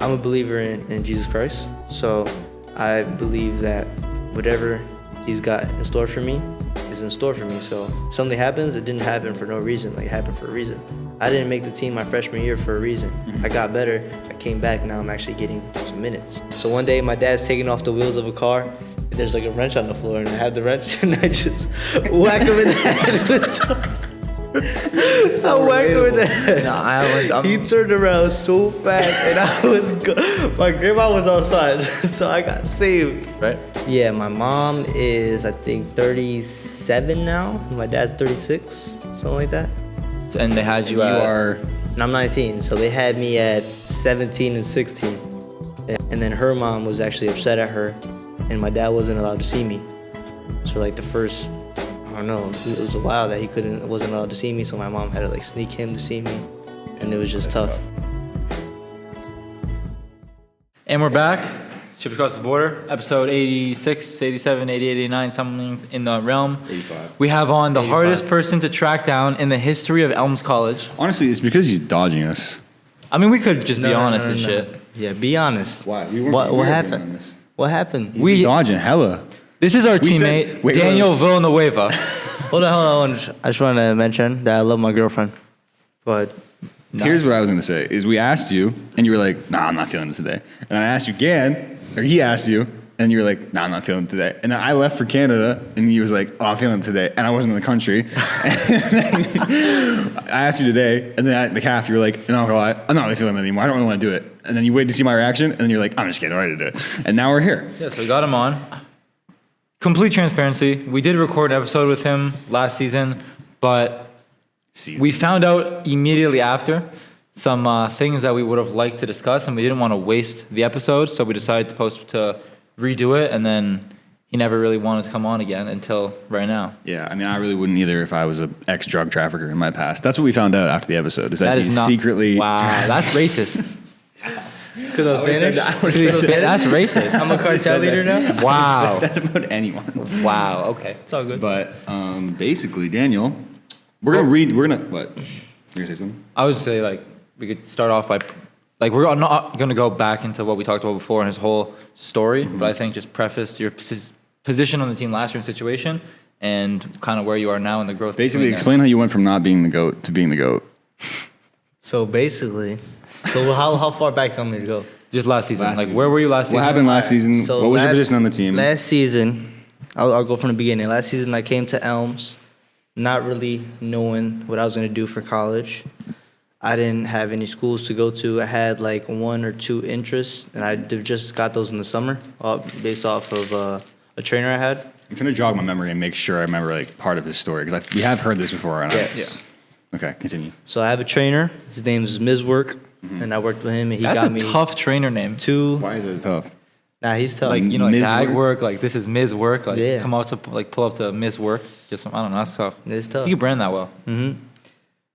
I'm a believer in Jesus Christ, so I believe that whatever he's got in store for me is in store for me. So if something happens, it didn't happen for no reason. Like, it happened for a reason. I didn't make the team my freshman year for a reason. I got better. I came back. Now I'm actually getting some minutes. So one day my dad's taking off the wheels of a car. There's like a wrench on the floor, and I have the wrench, and I just whack him in the head with the door. I whacked him in the head. He turned around so fast, and I was my grandma was outside, so I got saved. Right? Yeah, my mom is, I think, 37 now. My dad's 36, something like that. And they had you at... And I'm 19, so they had me at 17 and 16. And then her mom was actually upset at her, and my dad wasn't allowed to see me. So like the first, I don't know, it was a while that wasn't allowed to see me, so my mom had to like sneak him to see me, and it was just tough. And we're back. Shipped across the border. Episode 86, 87, 88, 89, something in the realm. 85. We have on the 85. hardest person to track down in the history of Elms College. Honestly, it's because he's dodging us. I mean, we could just be honest and shit. Yeah, be honest. Why? What happened? What happened? He's dodging hella. This is our We teammate, said- wait, Daniel Villanueva. Hold on. I just want to mention that I love my girlfriend. But Here's what I was going to say, is we asked you, and you were like, nah, I'm not feeling it today. And I asked you again, or he asked you, and you were like, nah, I'm not feeling it today. And then I left for Canada, and he was like, oh, I'm feeling it today. And I wasn't in the country. And then I asked you today, and then at the calf, you were like, no, I'm not really feeling it anymore. I don't really want to do it. And then you waited to see my reaction, and then you're like, I'm just kidding, I'm ready to do it. And now we're here. Yeah, so we got him on. Complete transparency. We did record an episode with him last season, but we found out immediately after some things that we would have liked to discuss, and we didn't want to waste the episode, so we decided to redo it, and then he never really wanted to come on again until right now. Yeah, I mean, I really wouldn't either if I was an ex-drug trafficker in my past. That's what we found out after the episode, is that he's secretly... Wow, that's racist. it's because I was Spanish. That's racist. I'm a cartel leader now. Wow. I would say that about anyone. Wow, okay. It's all good. But basically, Daniel, what? You're going to say something? I would say, like, we could start off by... Like, we're not going to go back into what we talked about before and his whole story, but I think just preface your position on the team last year and situation and kind of where you are now in the growth. Basically, explain how you went from not being the GOAT to being the GOAT. So basically, how far back can we go? Just last season. Where were you last season? What happened last season? So what was your position on the team? Last season, I'll go from the beginning. Last season, I came to Elms, not really knowing what I was going to do for college. I didn't have any schools to go to. I had like 1 or 2 interests, and I just got those in the summer, based off of a trainer I had. I'm trying to jog my memory and make sure I remember like part of his story, because we have heard this before. And Yes. Okay, continue. So I have a trainer. His name is Ms. Work, and I worked with him, and he got me... That's a tough trainer name. 2... Why is it tough? Nah, he's tough. Like, you know, like tag work, like this is Ms. Work. Like, Yeah. come out to, like, pull up to Ms. Work. Just, I don't know, that's tough. It's tough. You can brand that well. Mm-hmm.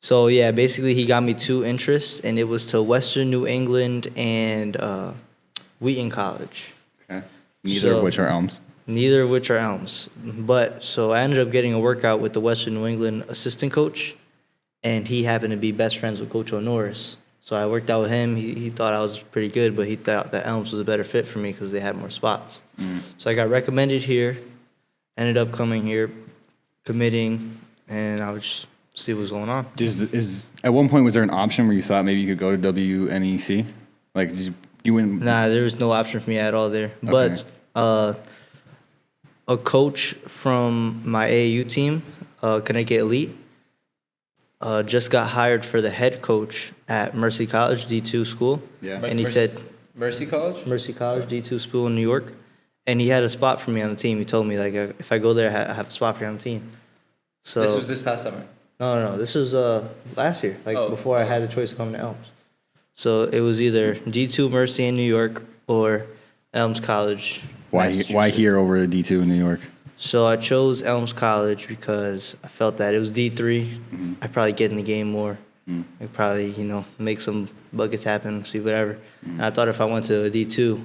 So, yeah, basically he got me 2 interests, and it was to Western New England and Wheaton College. Okay. Neither of which are Elms. Neither of which are Elms. But, so I ended up getting a workout with the Western New England assistant coach, and he happened to be best friends with Coach O'Norris. So I worked out with him. He thought I was pretty good, but he thought that Elms was a better fit for me because they had more spots. So I got recommended here, ended up coming here, committing, and I was just... see what's going on. At one point, was there an option where you thought maybe you could go to WNEC? Like, did you win? Nah, there was no option for me at all there. Okay. But a coach from my AAU team, Connecticut Elite, just got hired for the head coach at Mercy College, D2 school. Yeah. And he said... Mercy College? Mercy College, D2 school in New York. And he had a spot for me on the team. He told me, like, if I go there, I have a spot for you on the team. So This was this past summer? No. This was last year, before I had the choice of coming to Elms. So it was either D2 Mercy in New York or Elms College. Why here over D2 in New York? So I chose Elms College because I felt that it was D3. I'd probably get in the game more. I'd probably, make some buckets happen, see whatever. And I thought if I went to a D2,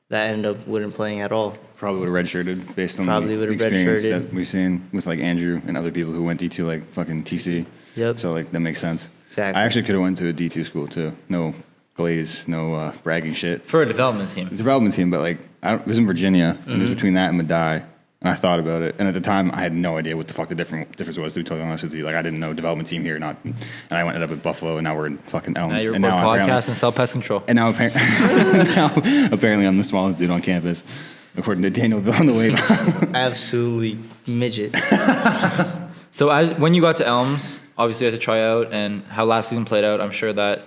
that ended up wouldn't playing at all. Probably would have redshirted based on Probably the would've experience redshirted. that we've seen with like Andrew and other people who went D2 like fucking TC. Yep. So like that makes sense. Exactly. I actually could have went to a D2 school too. No glaze, no bragging shit. For a development team. It's a development team, but like it was in Virginia, and it was between that and Madai. And I thought about it, and at the time, I had no idea what the fuck the difference was. To be totally honest with you, like I didn't know development team here, not. And I ended up with Buffalo, and now we're in fucking Elms. Now you're and podcast and sell pest control. And now, apparently, I'm the smallest dude on campus, according to Daniel Villanueva. Absolutely midget. So when you got to Elms, obviously you had to try out, and how last season played out, I'm sure that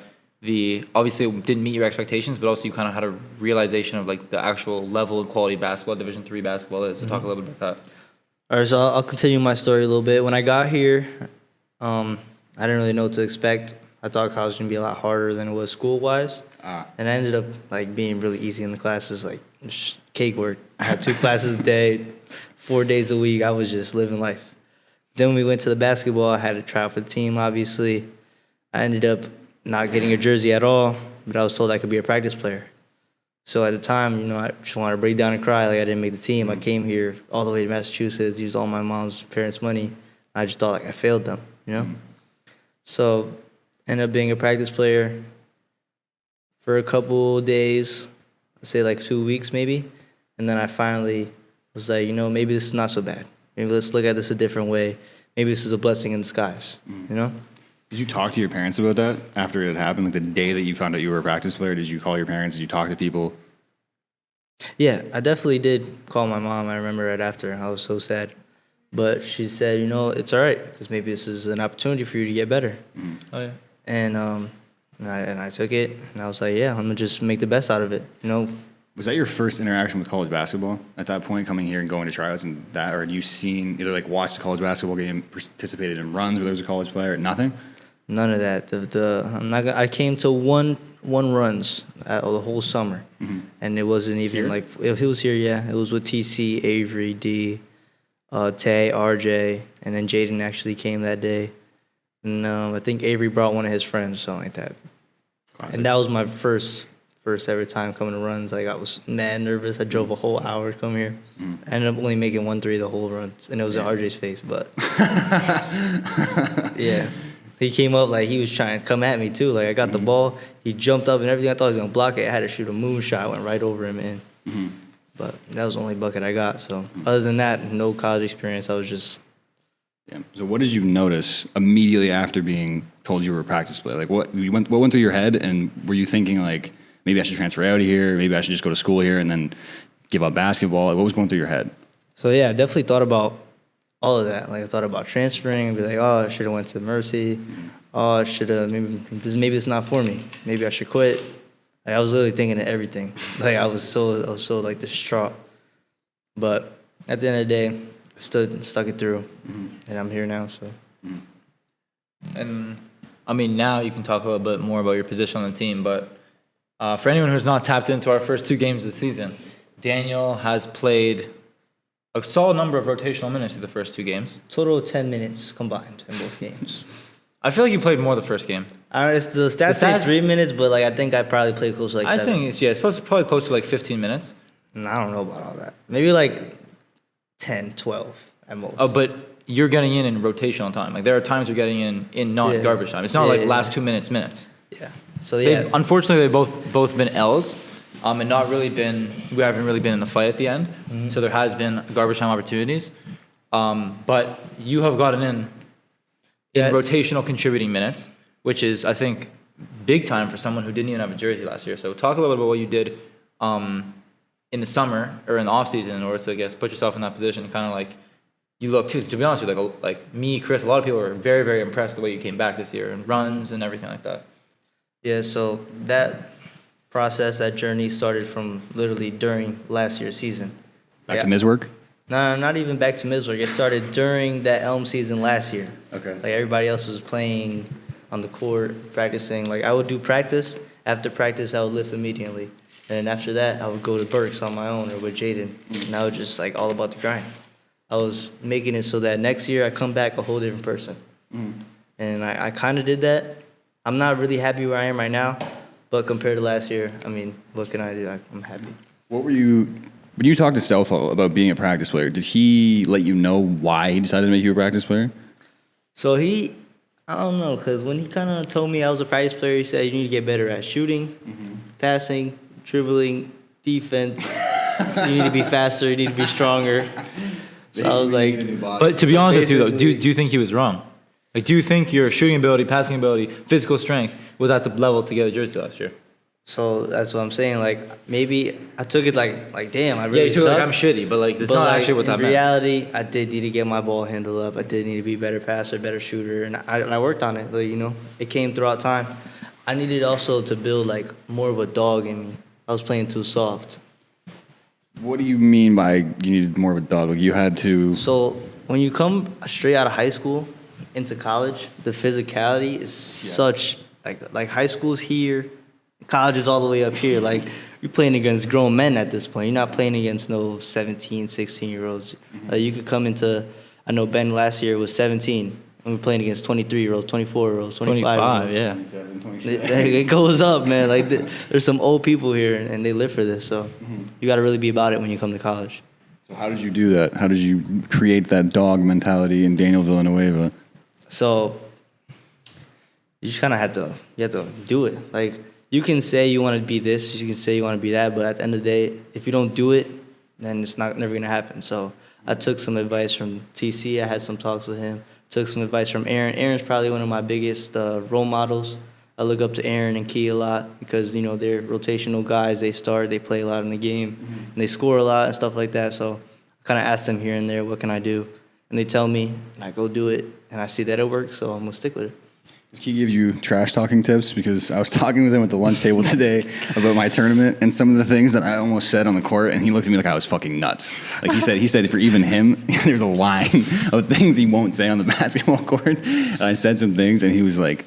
obviously it didn't meet your expectations, but also you kind of had a realization of like the actual level and quality basketball Division III basketball is. So talk a little bit about that. All right, so I'll continue my story a little bit. When I got here, I didn't really know what to expect. I thought college was gonna be a lot harder than it was school-wise, and I ended up like being really easy in the classes, like cake work. I had 2 classes a day, 4 days a week. I was just living life. Then when we went to the basketball, I had to try out for the team. Obviously, I ended up not getting a jersey at all, but I was told I could be a practice player. So at the time, I just wanted to break down and cry like I didn't make the team. I came here all the way to Massachusetts, used all my mom's parents' money. I just thought like I failed them, So ended up being a practice player for a couple days, I'd say like 2 weeks maybe. And then I finally was like, maybe this is not so bad. Maybe let's look at this a different way. Maybe this is a blessing in disguise, Did you talk to your parents about that after it had happened? Like the day that you found out you were a practice player, did you call your parents? Did you talk to people? Yeah, I definitely did call my mom. I remember right after. I was so sad. But she said, it's all right, because maybe this is an opportunity for you to get better. Mm-hmm. Oh, yeah. And I took it, and I was like, yeah, I'm going to just make the best out of it, Was that your first interaction with college basketball at that point, coming here and going to tryouts and that? Or had you seen, either like watched the college basketball game, participated in runs where there was a college player, nothing? None of that. I came to one runs the whole summer, and it wasn't even Here? like if he was here. Yeah, it was with TC, Avery, D, Tay, RJ, and then Jaden actually came that day, and I think Avery brought one of his friends, something like that. Classic. And that was my first ever time coming to runs. Like I was mad nervous. I drove a whole hour to come here. I ended up only making 1-3 the whole run, and it was at RJ's face. But yeah. He came up like he was trying to come at me too. Like I got the ball, he jumped up and everything. I thought he was gonna block it. I had to shoot a moonshot. I went right over him in. But that was the only bucket I got. So other than that, no college experience. I was just. Yeah. So what did you notice immediately after being told you were a practice player? Like what went through your head, and were you thinking like maybe I should transfer out of here, maybe I should just go to school here and then give up basketball? Like, what was going through your head? So yeah, I definitely thought about all of that. Like I thought about transferring and be like, oh, I should have went to Mercy. Oh, I should have maybe it's not for me. Maybe I should quit. Like I was literally thinking of everything. Like I was so like distraught. But at the end of the day, stuck it through, and I'm here now. So. And I mean, now you can talk a little bit more about your position on the team, but for anyone who's not tapped into our first 2 games of the season, Daniel has played a solid number of rotational minutes in the first 2 games. Total of 10 minutes combined in both games. I feel like you played more the first game. It's the stats say 3 minutes, but like I think I probably played close to like 7. I think it's probably close to like 15 minutes. I don't know about all that. Maybe like 10, 12 at most. Oh, but you're getting in rotational time. Like there are times you're getting in non-garbage time. It's not like last 2 minutes. Yeah. So yeah. Unfortunately, they've both been L's, and we haven't really been in the fight at the end. So there has been garbage time opportunities, but you have gotten in rotational contributing minutes, which is I think big time for someone who didn't even have a jersey last year. So talk a little bit about what you did in the summer or in the off season in order to, I guess, put yourself in that position, kind of like you look. Because to be honest with you, like me, Chris, a lot of people are very, very impressed the way you came back this year and runs and everything like that. Yeah. So that process, that journey started from literally during last year's season. Back to Mizwork? No, not even back to Mizwork. It started during that Elm season last year. Okay. Like everybody else was playing on the court, practicing. Like I would do practice. After practice, I would lift immediately. And then after that, I would go to Burks on my own or with Jaden. And I was just like all about the grind. I was making it so that next year I come back a whole different person. And I kind of did that. I'm not really happy where I am right now. But compared to last year, I mean, what can I do? I'm happy. What were you, when you talked to Southall about being a practice player, did he let you know why he decided to make you a practice player? So I don't know, because when he kind of told me I was a practice player, he said you need to get better at shooting, passing, dribbling, defense. You need to be faster. You need to be stronger. So I was like, But to be honest with you, though, do you think he was wrong? Like, do you think your shooting ability, passing ability, physical strength was at the level to get a jersey last year? so that's what I'm saying. Like, maybe I took it like damn, I Yeah, really you took it suck. like I'm shitty, but like that's not like, actually what that in meant. reality, I did need to get my ball handle up. I did need to be a better passer, better shooter, and I worked on it. Like, it came throughout time. I needed also to build like more of a dog in me. I was playing too soft. What do you mean by you needed more of a dog? Like you had to. So when you come straight out of high school into college, the physicality is such like high school's here, college is all the way up here. Like you're playing against grown men at this point. You're not playing against no 17, 16-year-olds. You could come into. I know Ben last year was 17. And we're playing against 23-year-olds, 24-year-olds, 25. 25, yeah. 27, 27. It goes up, man. Like there's some old people here, and they live for this. So you got to really be about it when you come to college. So how did you do that? How did you create that dog mentality in Daniel Villanueva? So you just kind of have to do it. Like you can say you want to be this, you can say you want to be that, but at the end of the day, if you don't do it, then it's never gonna happen. So I took some advice from TC. I had some talks with him. Took some advice from Aaron. Aaron's probably one of my biggest role models. I look up to Aaron and Key a lot because, they're rotational guys. They start, they play a lot in the game, and they score a lot and stuff like that. So I kind of ask them here and there, what can I do? And they tell me, and I go do it, and I see that it works, so I'm going to stick with it. He gives you trash talking tips because I was talking with him at the lunch table today about my tournament and some of the things that I almost said on the court, and he looked at me like I was fucking nuts. Like he said for even him, there's a line of things he won't say on the basketball court. And I said some things, and he was like,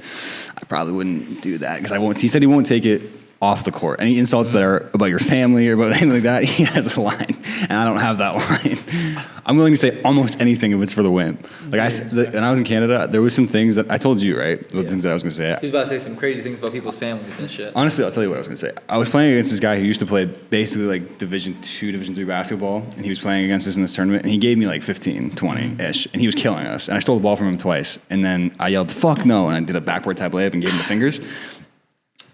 I probably wouldn't do that because I won't. He said he won't take it off the court. Any insults that are about your family or about anything like that, he has a line, and I don't have that line. I'm willing to say almost anything if it's for the win. Like when I was in Canada, there was some things that I told you, right? The things that I was going to say. He was about to say some crazy things about people's families and shit. Honestly, I'll tell you what I was going to say. I was playing against this guy who used to play basically like Division 2, Division 3 basketball, and he was playing against us in this tournament, and he gave me like 15, 20-ish, and he was killing us. And I stole the ball from him twice, and then I yelled, fuck no, and I did a backboard type layup and gave him the fingers.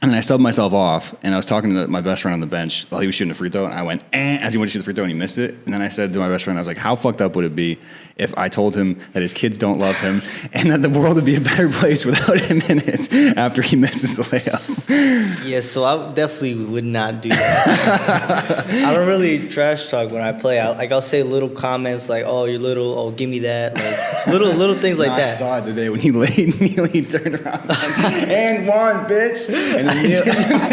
And then I subbed myself off, and I was talking to my best friend on the bench while he was shooting a free throw, and I went, as he went to shoot the free throw, and he missed it. And then I said to my best friend, I was like, how fucked up would it be if I told him that his kids don't love him and that the world would be a better place without him in it after he misses the layup? Yeah, so I definitely would not do that. I don't really trash talk when I play. I'll say little comments like, oh, you're little, oh, give me that. Like little things like that. I saw it today when he laid Neil, he turned around and one, bitch. And then Neil,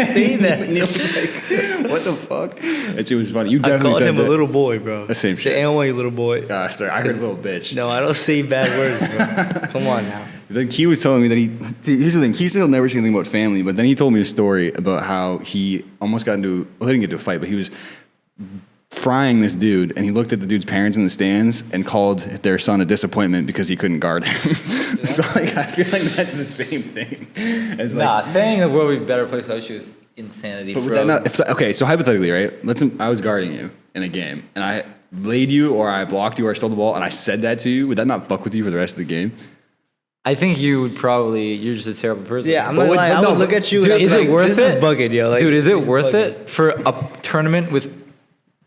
say that. Neil was like, what the fuck? That shit was funny. You I definitely called said him that. a little boy, bro. The same shit. Say, "And you little boy." Gosh, sorry, I heard little bitch. No, I don't say bad words, bro. Come on now. Then Key was telling me that here's the thing, Key still never seen anything about family, but then he told me a story about how he almost got into, well, he didn't get into a fight, but he was frying this dude, and he looked at the dude's parents in the stands and called their son a disappointment because he couldn't guard him. Yeah. So, like, I feel like that's the same thing. As like, saying the world would be a better place without you is insanity. But would that not, okay, so hypothetically, right? I was guarding you in a game, and I laid you, or I blocked you, or I stole the ball, and I said that to you. Would that not fuck with you for the rest of the game? I think you would probably, you're just a terrible person. Yeah, I'm not lying. I would look at you dude, and is I'd be it like, worth this it? is bugging, yo. Like, dude, is it worth bugging. it for a tournament with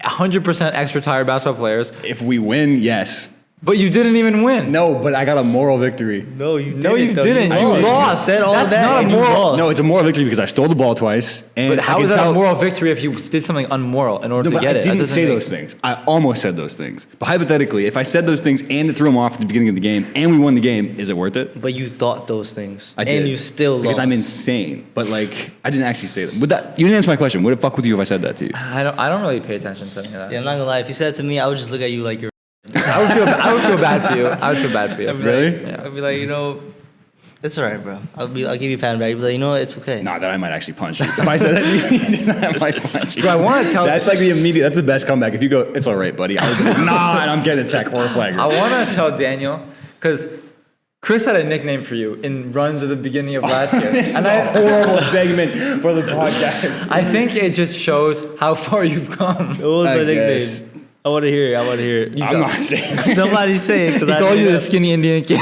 100% extra tired basketball players? If we win, yes. But you didn't even win. No, but I got a moral victory. No, you didn't. No, you didn't. You lost. You said all That's that. not a and you moral- lost. No, it's a moral victory because I stole the ball twice. And But how is that a moral victory if you did something unmoral in order No, to but get I it? didn't say those things. I almost said those things. But hypothetically, if I said those things and it threw him off at the beginning of the game and we won the game, is it worth it? But you thought those things. I did. And you still because lost. I'm insane. But like, I didn't actually say that. You didn't answer my question. Would it fuck with you if I said that to you? I don't really pay attention to any of that. Yeah, I'm not gonna lie. If you said it to me, I would just look at you like you're. I would feel bad for you. I would feel bad for you. I'd be Really? Like, Yeah. I'd be like, it's all right, bro. I'll give you a pat on the back. You'd be like, it's okay. Nah, that I might actually punch you. If I said that to you, I might punch you. Bro, I want to tell. That's like the immediate. That's the best comeback. If you go, it's all right, buddy. I would be like, nah, and I'm getting a tech or a flagger. I want to tell Daniel because Chris had a nickname for you in runs at the beginning of last year. This and is a horrible segment for the podcast. I think it just shows how far you've come. What was I my guess. nickname? I want to hear it. I'm not saying. Somebody say it. He called you the skinny Indian kid.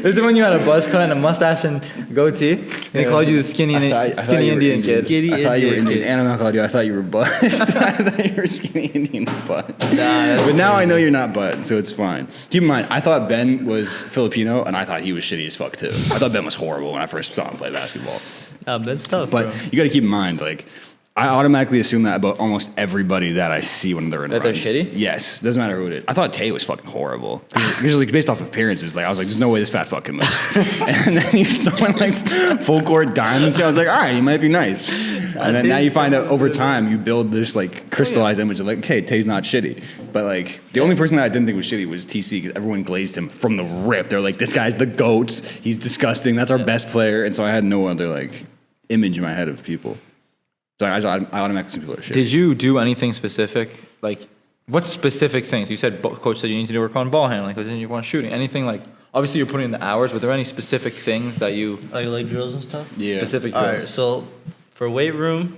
This is when you had a buzz cut and a mustache and goatee. They called you the skinny Indian kid. I thought you were Indian. And I'm not calling you. I thought you were butt. I thought you were skinny Indian butt. But now I know you're not butt, so it's fine. Keep in mind, I thought Ben was Filipino, and I thought he was shitty as fuck too. I thought Ben was horrible when I first saw him play basketball. That's tough, But bro. you got to keep in mind, like, I automatically assume that about almost everybody that I see when they're in That they're runs. shitty? Yes, doesn't matter who it is. I thought Tay was fucking horrible. Because like based off of appearances, like I was like, there's no way this fat fuck can move. And then he's throwing like full court dimes. I was like, all right, he might be nice. And then now you find out over time, you build this like crystallized image of like, okay, Tay's not shitty. But like the only person that I didn't think was shitty was TC because everyone glazed him from the rip. They're like, this guy's the GOAT. He's disgusting. That's our best player. And so I had no other like image in my head of people. So I automatically assume people are shitty. Did you do anything specific? Like, what specific things? You said coach said you need to work on ball handling because then you want shooting. Anything like? Obviously, you're putting in the hours, but are there any specific things that you Like drills and stuff? Yeah. specific All drills? right, so for weight room,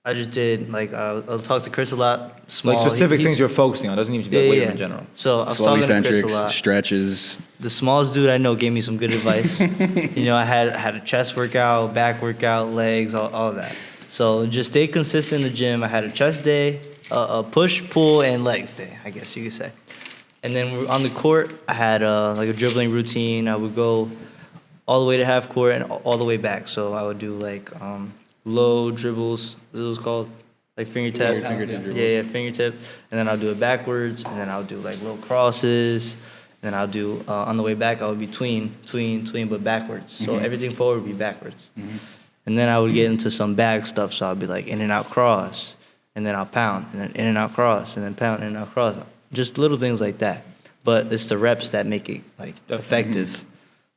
I just did like I'll talk to Chris a lot. Small, Like specific he's- things you're focusing on. Doesn't need to be like weight room in general. So I was Slow talking to Chris a eccentrics, lot. stretches. The smallest dude I know gave me some good advice. I had a chest workout, back workout, legs, all of that. So just stay consistent in the gym. I had a chest day, a push, pull, and legs day, I guess you could say. And then on the court, I had like a dribbling routine. I would go all the way to half court and all the way back. So I would do like low dribbles, what it was called, like fingertip. Fingertip dribbles. Yeah, fingertip. And then I'll do it backwards, and then I'll do like low crosses. And then I'll do on the way back. I would be tween, but backwards. So everything forward would be backwards. And then I would get into some bag stuff. So I'd be like in and out cross, and then I'll pound, and then in and out cross, and then pound, in and out cross. Just little things like that. But it's the reps that make it like effective.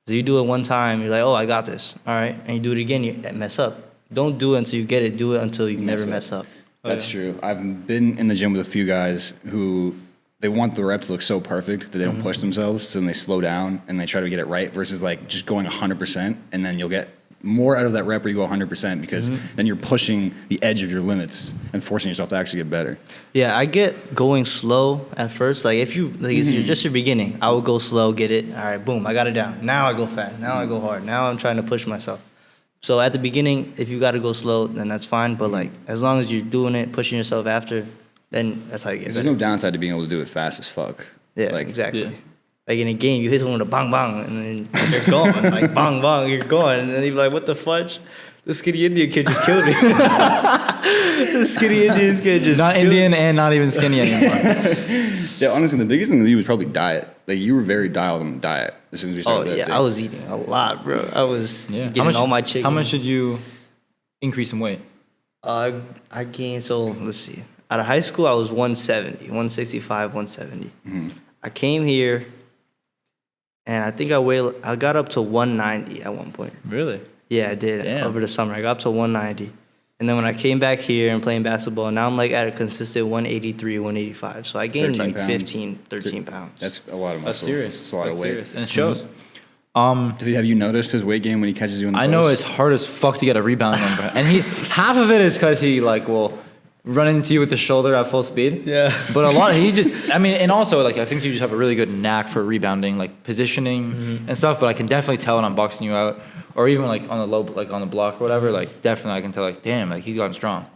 So you do it one time, you're like, oh, I got this. All right. And you do it again, you mess up. Don't do it until you get it. Do it until you never mess up. That's true. I've been in the gym with a few guys who they want the rep to look so perfect that they don't push themselves. So then they slow down and they try to get it right versus like just going 100%, and then you'll get more out of that rep where you go 100% because then you're pushing the edge of your limits and forcing yourself to actually get better. Yeah, I get going slow at first. Like if you like it's just your beginning, I would go slow, get it. All right, boom, I got it down. Now I go fast. Now I go hard. Now I'm trying to push myself. So at the beginning, if you got to go slow, then that's fine. But like as long as you're doing it, pushing yourself after, then that's how you get Because better. there's no downside to being able to do it fast as fuck. Yeah, like, exactly. Yeah. Like in a game, you hit someone with a bang bang, and then you're going. Like bang bang, you're going. And then you're like, what the fudge? The skinny Indian kid just killed me. The skinny Indian kid just Not killed Indian and not even skinny anymore. Yeah, honestly, the biggest thing with you was probably diet. Like you were very dialed on diet as soon as we Oh started. yeah, I was eating a lot, bro. I was getting all my chicken. How much did you increase in weight? I gained, so let's see. Out of high school, I was 170, 165, 170. I came here, and I think I got up to 190 at one point. Really? Yeah, I did. Damn. Over the summer. I got up to 190. And then when I came back here and playing basketball, now I'm like at a consistent 183, 185. So I gained 13 like pounds. 15, 13 pounds. That's a lot of That's muscle. serious. It's a lot of That's weight. serious. And it shows. Have you noticed his weight gain when he catches you in the I know post? it's hard as fuck to get a rebound number. And half of it is because he like will run into you with the shoulder at full speed. Yeah. But a lot of and also like I think you just have a really good knack for rebounding, like positioning and stuff. But I can definitely tell when I'm boxing you out, or even like on the low, like on the block or whatever. Like definitely I can tell like damn, like he's gotten strong.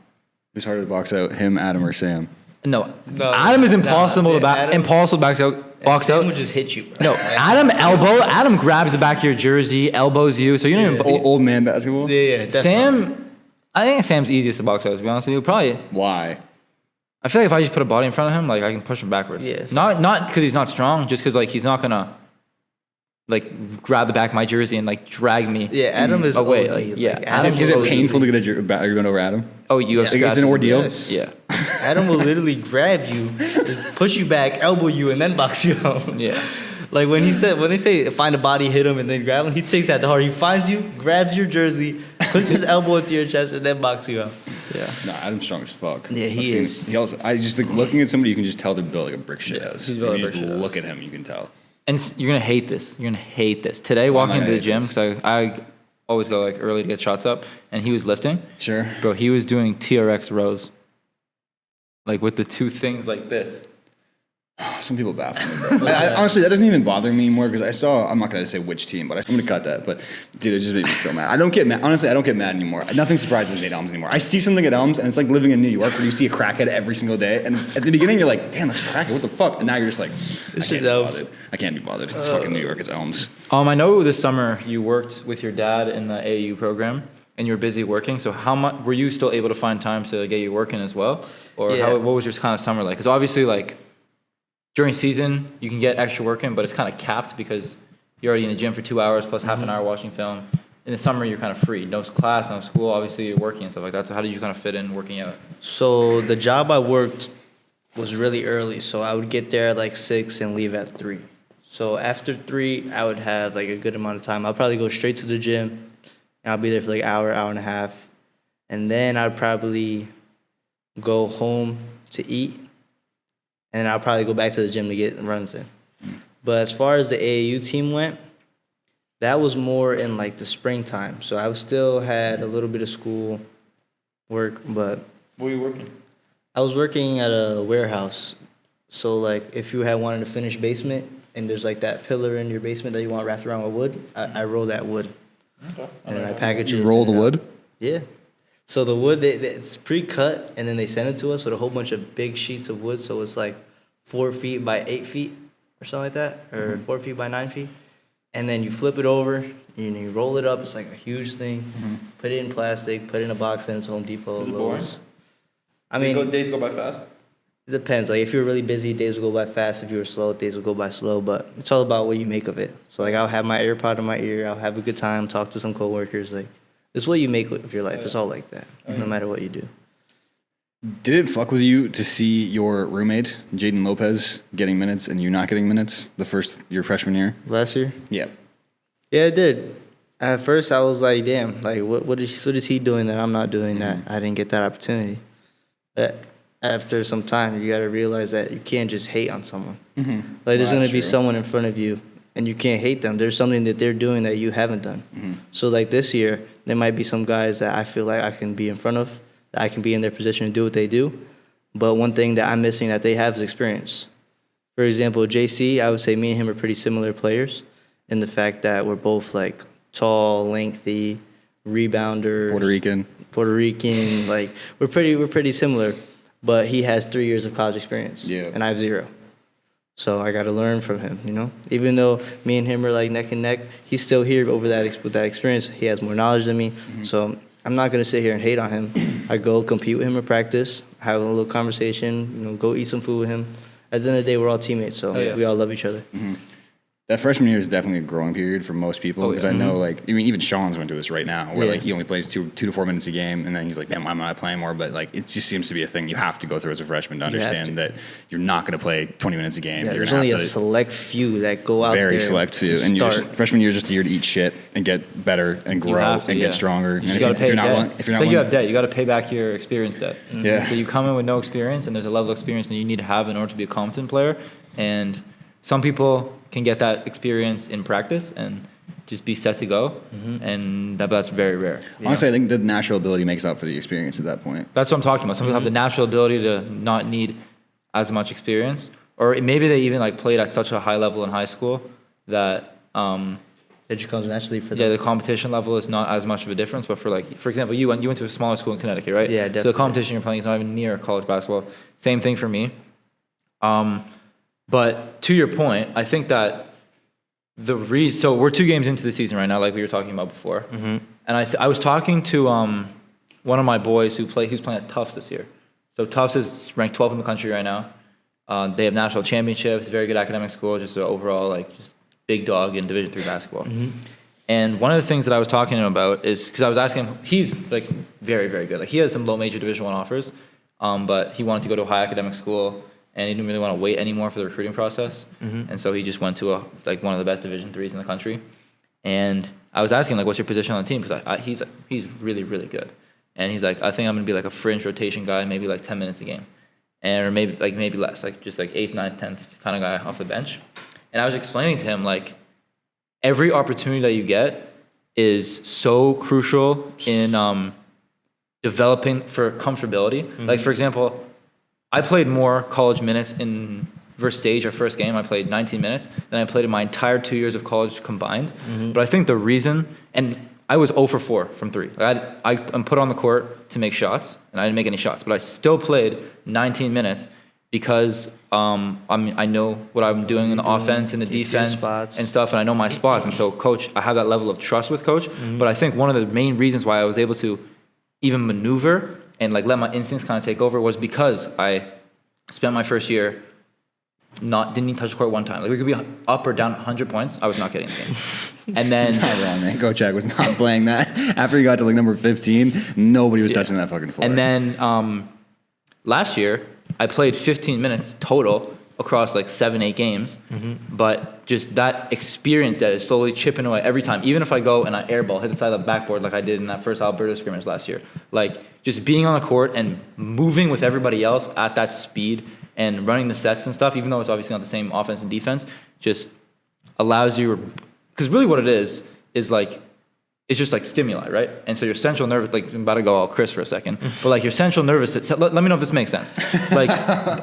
Who's harder to box out, him, Adam, or Sam? No, Adam is impossible to box out. Sam would just hit you, bro. No, Adam grabs the back of your jersey, elbows you, so you don't even. Old man basketball? Yeah, definitely. Sam, I think Sam's easiest to box out. To be honest with you, probably. Why? I feel like if I just put a body in front of him, like I can push him backwards. Yeah. Not because he's not strong, just because like he's not gonna like grab the back of my jersey and like drag me. Yeah, Adam is away. OD. Like, Like, yeah, Adam's Is it OD. painful to get a rebound over Adam? Oh, you have Like, it's an ordeal? Yes. Yeah, Adam will literally grab you, push you back, elbow you, and then box you out. yeah. Like when they say find a body, hit him, and then grab him, he takes that to heart. He finds you, grabs your jersey, puts his elbow into your chest, and then boxes you out. Yeah. No, Adam's strong as fuck. Yeah, he I've seen- is. He also, I just think looking at somebody, you can just tell they're built like a brick shit house. he's If built you like a just brick shit look at him, you can tell. And you're gonna hate this. You're gonna hate this. Today, Why am walking I into the gonna hate gym, because I always go like early to get shots up, and he was lifting. Sure. Bro, he was doing TRX rows, like with the two things like this. Some people baffle me, bro. Honestly, that doesn't even bother me anymore because I'm not going to say which team, but I'm going to cut that. But, dude, it just made me so mad. I don't get mad. Honestly, I don't get mad anymore. Nothing surprises me at Elms anymore. I see something at Elms, and it's like living in New York where you see a crackhead every single day. And at the beginning, you're like, damn, that's a crackhead. What the fuck? And now you're just like, I can't be bothered. It's fucking New York. It's Elms. I know this summer you worked with your dad in the AAU program, and you were busy working. So how much were you still able to find time to get you working as well? Or what was your kind of summer like? Because obviously, like, during season, you can get extra work in, but it's kind of capped because you're already in the gym for 2 hours plus half an hour watching film. In the summer, you're kind of free. No class, no school. Obviously, you're working and stuff like that. So how did you kind of fit in working out? So the job I worked was really early. So I would get there at like 6 and leave at 3. So after 3, I would have like a good amount of time. I'll probably go straight to the gym, and I'll be there for like an hour, hour and a half. And then I'd probably go home to eat. And I'll probably go back to the gym to get runs in. But as far as the AAU team went, that was more in like the springtime. So I still had a little bit of school work, but Where were you working? I was working at a warehouse. So like if you had wanted to finish basement and there's like that pillar in your basement that you want wrapped around with wood, I roll that wood. Okay. And then I package it. You roll the wood? Yeah. So the wood, it's pre-cut, and then they send it to us with a whole bunch of big sheets of wood. So it's like 4 feet by 8 feet or something like that, or 4 feet by 9 feet. And then you flip it over, and you roll it up. It's like a huge thing. Put it in plastic, put it in a box, and it's Home Depot. Is it boring? Lowe's. I mean, Days go by fast? it depends. Like if you're really busy, days will go by fast. If you were slow, days will go by slow. But it's all about what you make of it. So like I'll have my AirPod in my ear. I'll have a good time, talk to some coworkers. Like it's what you make of your life. It's all like that, no matter what you do. Did it fuck with you to see your roommate, Jaden Lopez, getting minutes and you not getting minutes your freshman year? Last year? Yeah. Yeah, it did. At first, I was like, damn, like what is he doing that I'm not doing that? I didn't get that opportunity. But after some time, you got to realize that you can't just hate on someone. Like there's going to be someone in front of you, and you can't hate them. There's something that they're doing that you haven't done. So like this year, there might be some guys that I feel like I can be in front of, that I can be in their position and do what they do. But one thing that I'm missing that they have is experience. For example, JC, I would say me and him are pretty similar players in the fact that we're both like tall, lengthy, rebounders. Puerto Rican, like we're pretty similar. But he has 3 years of college experience, and I have 0. So I got to learn from him, you know? Even though me and him are like neck and neck, he's still here with that experience. He has more knowledge than me. So I'm not going to sit here and hate on him. I go compete with him in practice, have a little conversation, go eat some food with him. At the end of the day, we're all teammates, so we all love each other. That freshman year is definitely a growing period for most people because I know, like, I mean, even Sean's going through this right now where, like, he only plays 2 to 4 minutes a game, and then he's like, man, why am I not playing more? But, like, it just seems to be a thing you have to go through as a freshman to understand that you're not going to play 20 minutes a game. Yeah, you're there's only a select few that go out there. Very select few. And freshman year is just a year to eat shit and get better and grow and get stronger. And if you're not it's like you have debt. You got to pay back your experience debt. Yeah. So you come in with no experience, and there's a level of experience that you need to have in order to be a competent player. And some people can get that experience in practice and just be set to go, and that's very rare. Honestly, I think the natural ability makes up for the experience at that point. That's what I'm talking about. Some people have the natural ability to not need as much experience, or maybe they even like played at such a high level in high school that it just comes naturally for them. Yeah, the competition level is not as much of a difference. But for example, you went to a smaller school in Connecticut, right? Yeah, definitely. So the competition you're playing is not even near college basketball. Same thing for me. But to your point, I think that so we're 2 games into the season right now, like we were talking about before. And I was talking to one of my boys who's playing at Tufts this year. So Tufts is ranked 12th in the country right now. They have national championships, very good academic school, just an overall just big dog in Division III basketball. And one of the things that I was talking to him about is because I was asking him, he's like very, very good. Like he had some low major Division I offers, but he wanted to go to a high academic school. And he didn't really want to wait anymore for the recruiting process. And so he just went to one of the best Division IIIs in the country. And I was asking, like, what's your position on the team? Because he's really, really good. And he's like, I think I'm going to be like a fringe rotation guy, maybe like 10 minutes a game. Or maybe less, like just like 8th, 9th, 10th kind of guy off the bench. And I was explaining to him, like, every opportunity that you get is so crucial in developing for comfortability. Like, for example, I played more college minutes in versus Sage, our first game, I played 19 minutes. Then I played in my entire 2 years of college combined. But I think the reason, and I was 0 for 4 from 3. I'm put on the court to make shots, and I didn't make any shots. But I still played 19 minutes because I know what I'm doing in the offense and the defense and stuff, and I know my spots. And so, coach, I have that level of trust with coach. But I think one of the main reasons why I was able to even maneuver and like let my instincts kind of take over was because I spent my first year didn't even touch the court one time. Like we could be up or down 100 points. I was not getting the game. And then not wrong, man. Coach Jack was not playing that. After he got to like number 15, nobody was touching that fucking floor. And then last year I played 15 minutes total across like 7-8 games. But just that experience that is slowly chipping away every time. Even if I go and I airball, hit the side of the backboard like I did in that first Alberta scrimmage last year. Like just being on the court and moving with everybody else at that speed and running the sets and stuff, even though it's obviously not the same offense and defense, just allows you, because really what it is like, it's just like stimuli, right? And so your central nervous, like I'm about to go all Chris for a second, but like your central nervous, let me know if this makes sense. Like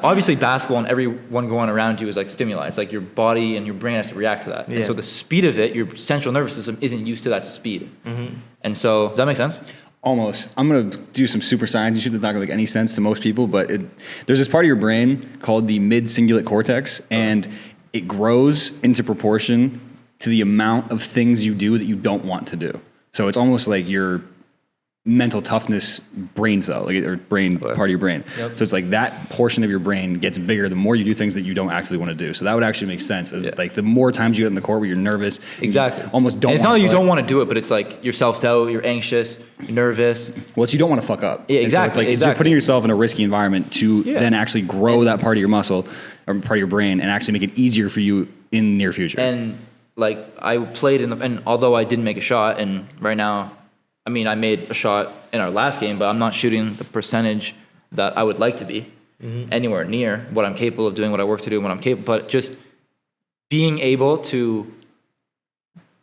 obviously basketball and everyone going around you is like stimuli. It's like your body and your brain has to react to that. And so the speed of it, your central nervous system isn't used to that speed. And so, does that make sense? Almost. I'm going to do some super science shit that's not going to make any sense to most people, but there's this part of your brain called the mid-cingulate cortex, and it grows into proportion to the amount of things you do that you don't want to do. So it's almost like your mental toughness brain cell, like or brain part of your brain. So it's like that portion of your brain gets bigger the more you do things that you don't actually want to do. So that would actually make sense. As like the more times you get in the court where you're nervous, exactly, you almost don't. And it's not that you don't want to do it, but it's like you're self-doubt, you're anxious, you're nervous. Well, it's you don't want to fuck up. Yeah, exactly. So it's like you're putting yourself in a risky environment to then actually grow that part of your muscle or part of your brain and actually make it easier for you in the near future. And like I played and although I didn't make a shot, and right now, I mean, I made a shot in our last game, but I'm not shooting the percentage that I would like to be anywhere near what I'm capable of doing, what I work to do, and what I'm capable. But just being able to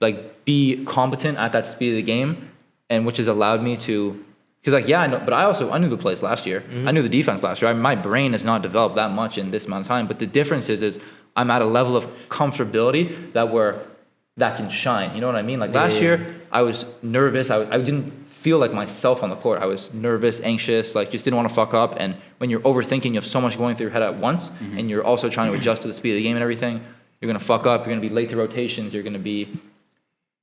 like be competent at that speed of the game, and which has allowed me to, because like I know, but I knew the plays last year. I knew the defense last year. My brain has not developed that much in this amount of time. But the difference is I'm at a level of comfortability that can shine. You know what I mean? Like last year, I was nervous. I didn't feel like myself on the court. I was nervous, anxious, like just didn't want to fuck up. And when you're overthinking, you have so much going through your head at once, and you're also trying to adjust to the speed of the game and everything. You're gonna fuck up. You're gonna be late to rotations. You're gonna be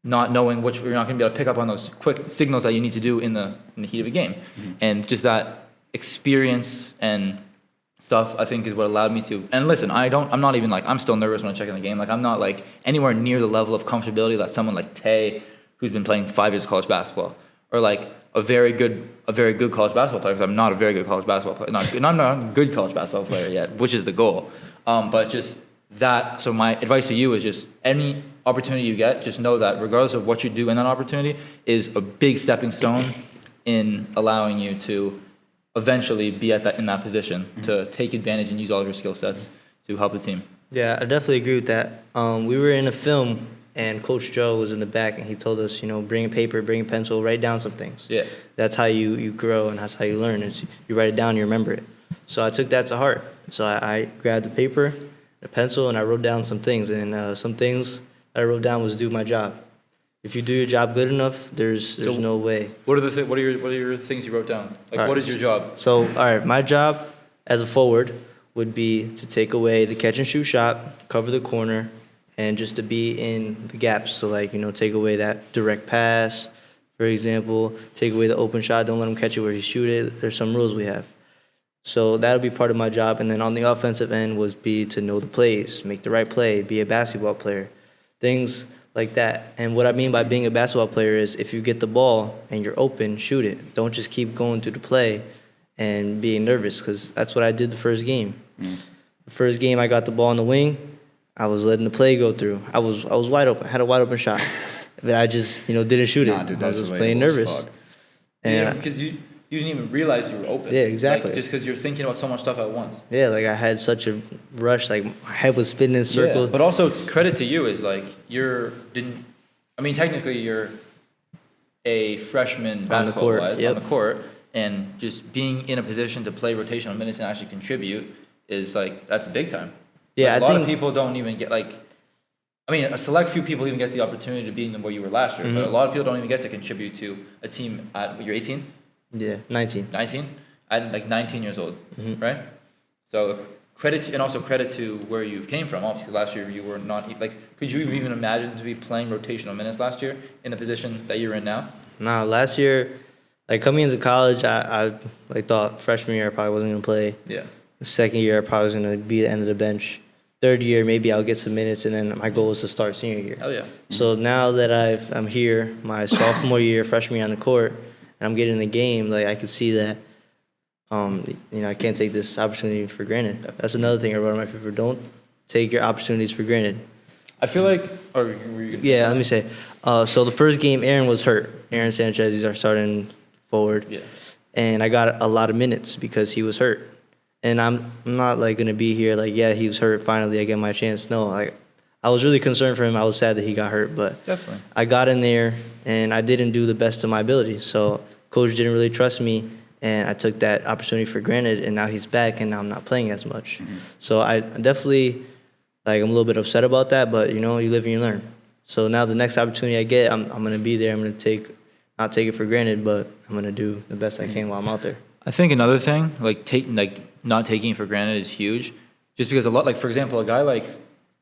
not knowing which. You're not gonna be able to pick up on those quick signals that you need to do in the heat of a game. And just that experience and stuff, I think, is what allowed me to. And listen, I'm not even like, I'm still nervous when I check in the game. Like I'm not like anywhere near the level of comfortability that someone like Tay, who's been playing 5 years of college basketball, or like a very good college basketball player, because I'm not a very good college basketball player. I'm not a good college basketball player yet, which is the goal. But just that, so my advice to you is just any opportunity you get, just know that regardless of what you do in that opportunity is a big stepping stone in allowing you to eventually be in that position to take advantage and use all of your skill sets to help the team. Yeah, I definitely agree with that. We were in a film, and Coach Joe was in the back, and he told us, bring a paper, bring a pencil, write down some things. Yeah. That's how you grow, and that's how you learn. Is you write it down, you remember it. So I took that to heart. So I grabbed a paper, a pencil, and I wrote down some things. And some things that I wrote down was do my job. If you do your job good enough, there's no way. What are your things you wrote down? Like, what is your job? So, all right, my job as a forward would be to take away the catch and shoot shot, cover the corner, and just to be in the gaps. So, like, take away that direct pass, for example, take away the open shot, don't let him catch it where he shoot it. There's some rules we have. So that'll be part of my job. And then on the offensive end would be to know the plays, make the right play, be a basketball player, things like that. And what I mean by being a basketball player is if you get the ball and you're open, shoot it. Don't just keep going through the play and being nervous, because that's what I did the first game. The first game I got the ball in the wing, I was letting the play go through. I was wide open, had a wide open shot, but I just didn't shoot it. Dude, I was just playing nervous. And because you didn't even realize you were open. Yeah, exactly. Just because you're thinking about so much stuff at once. Yeah, like I had such a rush, like my head was spinning in circles. Yeah, but also credit to you is like technically you're a freshman basketball-wise on the court, and just being in a position to play rotational minutes and actually contribute is like, that's big time. Yeah, Like, I a lot of think people don't even get like. I mean, a select few people even get the opportunity to be in where you were last year, but a lot of people don't even get to contribute to a team at you're 18, yeah, 19. 19, at like 19 years old, right? So credit to where you came from. Obviously, last year you were not like. Could you even imagine to be playing rotational minutes last year in the position that you're in now? Nah, last year, like coming into college, I like thought freshman year I probably wasn't gonna play. Yeah. The second year I probably was gonna be the end of the bench. Third year maybe I'll get some minutes, and then my goal is to start senior year. Oh yeah. So now that I'm here, my sophomore year, freshman year on the court, and I'm getting in the game, like I can see that, I can't take this opportunity for granted. That's another thing I wrote on my paper. Don't take your opportunities for granted. I feel like. Or were you gonna Yeah, let me say. So the first game, Aaron was hurt. Aaron Sanchez, he's our starting forward. Yeah. And I got a lot of minutes because he was hurt. And I'm not like gonna be here like, yeah, he was hurt. Finally, I get my chance. No, like I was really concerned for him. I was sad that he got hurt, but Definitely. I got in there and I didn't do the best of my ability. So coach didn't really trust me, and I took that opportunity for granted. And now he's back, and now I'm not playing as much. So I definitely I'm a little bit upset about that. But you live and you learn. So now the next opportunity I get, I'm gonna be there. I'm gonna not take it for granted, but I'm gonna do the best I can while I'm out there. I think another thing, not taking it for granted is huge. Just because for example, a guy like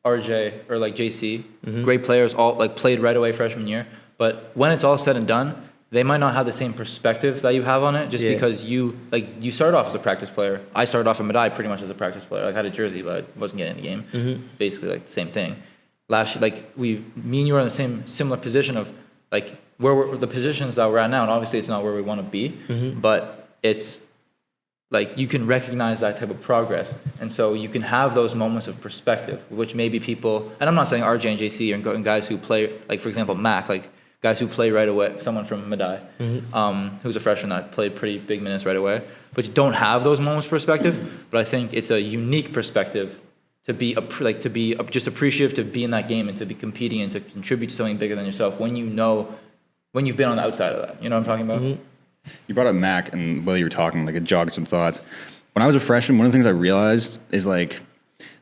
RJ or like JC, great players, all like played right away freshman year. But when it's all said and done, they might not have the same perspective that you have on it. Just because you started off as a practice player. I started off at Madai pretty much as a practice player. I had a jersey, but I wasn't getting in the game. It's basically like the same thing. Last year, me and you are in the similar position of like where we're the positions that we're at now, and obviously it's not where we want to be, but it's like you can recognize that type of progress, and so you can have those moments of perspective, which maybe people, and I'm not saying RJ and JC and guys who play, like for example Mac, like guys who play right away, someone from Madai, who's a freshman that played pretty big minutes right away, but you don't have those moments of perspective. But I think it's a unique perspective to be just appreciative to be in that game and to be competing and to contribute to something bigger than yourself when you've been on the outside of that. You know what I'm talking about? You brought up Mac, and while you were talking, like it jogged some thoughts. When I was a freshman, one of the things I realized is like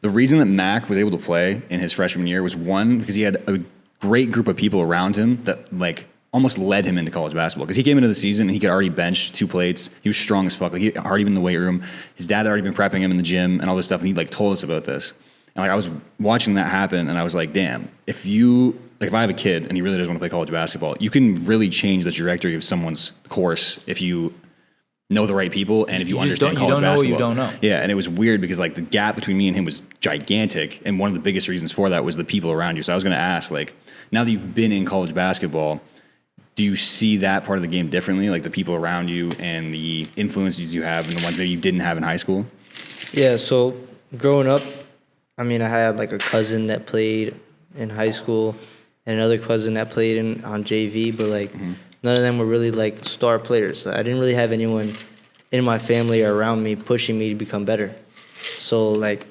the reason that Mac was able to play in his freshman year was one, because he had a great group of people around him that like almost led him into college basketball. Because he came into the season and he could already bench 2 plates. He was strong as fuck. Like he had already been in the weight room. His dad had already been prepping him in the gym and all this stuff. And he like told us about this. And like I was watching that happen, and I was like, damn, if I have a kid and he really does want to play college basketball, you can really change the trajectory of someone's course if you know the right people and if you understand college basketball. You don't know what you don't know. Yeah, and it was weird because like the gap between me and him was gigantic, and one of the biggest reasons for that was the people around you. So I was going to ask, like, now that you've been in college basketball, do you see that part of the game differently, like the people around you and the influences you have and the ones that you didn't have in high school? Yeah, so growing up, I had like a cousin that played in high school and another cousin that played on JV, but like none of them were really like star players. I didn't really have anyone in my family or around me pushing me to become better. So like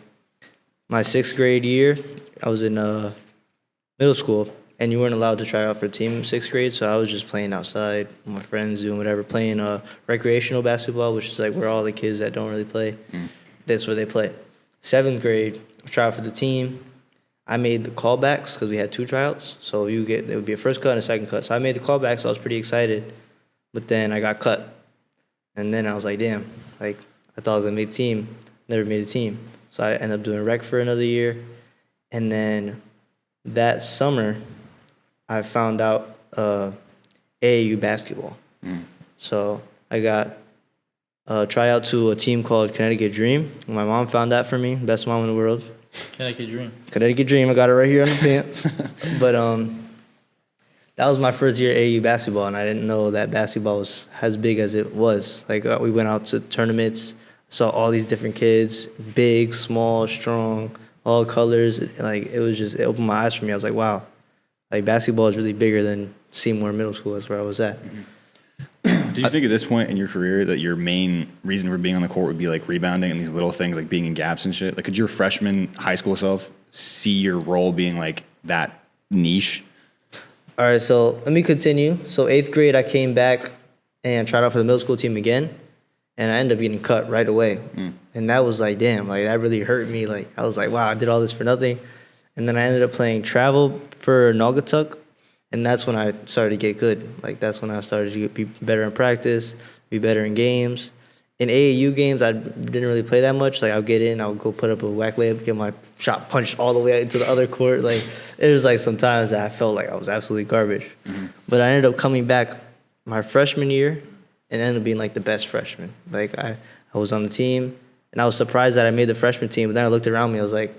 my 6th grade year, I was in middle school, and you weren't allowed to try out for a team in 6th grade, so I was just playing outside with my friends, doing whatever, playing recreational basketball, which is like where all the kids that don't really play, that's where they play. 7th grade, I tried out for the team. I made the callbacks because we had 2 tryouts, so there would be a first cut and a second cut. So I made the callbacks, so I was pretty excited, but then I got cut. And then I was like, damn, like I thought I was gonna make the team, never made the team. So I ended up doing rec for another year, and then that summer, I found out AAU basketball. So I got a tryout to a team called Connecticut Dream. My mom found that for me, best mom in the world. Connecticut Dream, I got it right here on the pants. But that was my first year AAU basketball, and I didn't know that basketball was as big as it was. Like we went out to tournaments, saw all these different kids, big, small, strong, all colors. Like it opened my eyes for me. I was like, wow, like basketball is really bigger than Seymour Middle School. That's where I was at. Do you think at this point in your career that your main reason for being on the court would be like rebounding and these little things like being in gaps and shit? Like, could your freshman high school self see your role being like that niche? All right, so let me continue. So 8th grade, I came back and tried out for the middle school team again. and I ended up getting cut right away. And that was like, damn, like that really hurt me. Like I was like, wow, I did all this for nothing. And then I ended up playing travel for Naugatuck, and that's when I started to get good. Like that's when I started to be better in practice, be better in games. In AAU games, I didn't really play that much. Like I'll get in, I'll go put up a whack layup, get my shot punched all the way into the other court. Like it was like sometimes that I felt like I was absolutely garbage. But I ended up coming back my freshman year and ended up being like the best freshman. Like I was on the team, and I was surprised that I made the freshman team. But then I looked around me, I was like,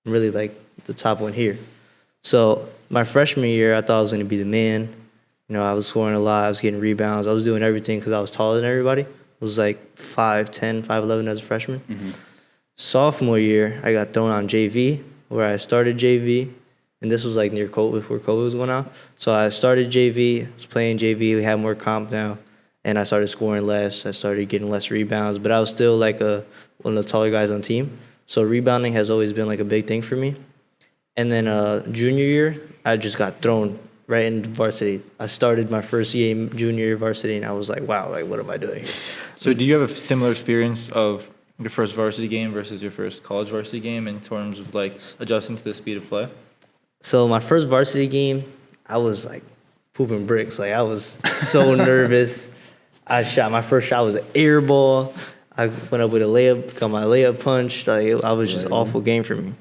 I'm really like the top one here. So my freshman year, I thought I was going to be the man. You know, I was scoring a lot, I was getting rebounds, I was doing everything because I was taller than everybody. I was like 5'10", 5'11" as a freshman. Sophomore year, I got thrown on JV, where I started JV, and this was like near COVID, before COVID was going on. So I started JV, was playing JV, we had more comp now, and I started scoring less. I started getting less rebounds, but I was still like one of the taller guys on the team. So rebounding has always been like a big thing for me. And then junior year, I just got thrown right into varsity. I started my first game junior year varsity, and I was like, wow, like what am I doing here? So do you have a similar experience of your first varsity game versus your first college varsity game in terms of like adjusting to the speed of play? So my first varsity game, I was like pooping bricks. Like I was so nervous. My first shot was an air ball. I went up with a layup, got my layup punched. Like I was just awful game for me.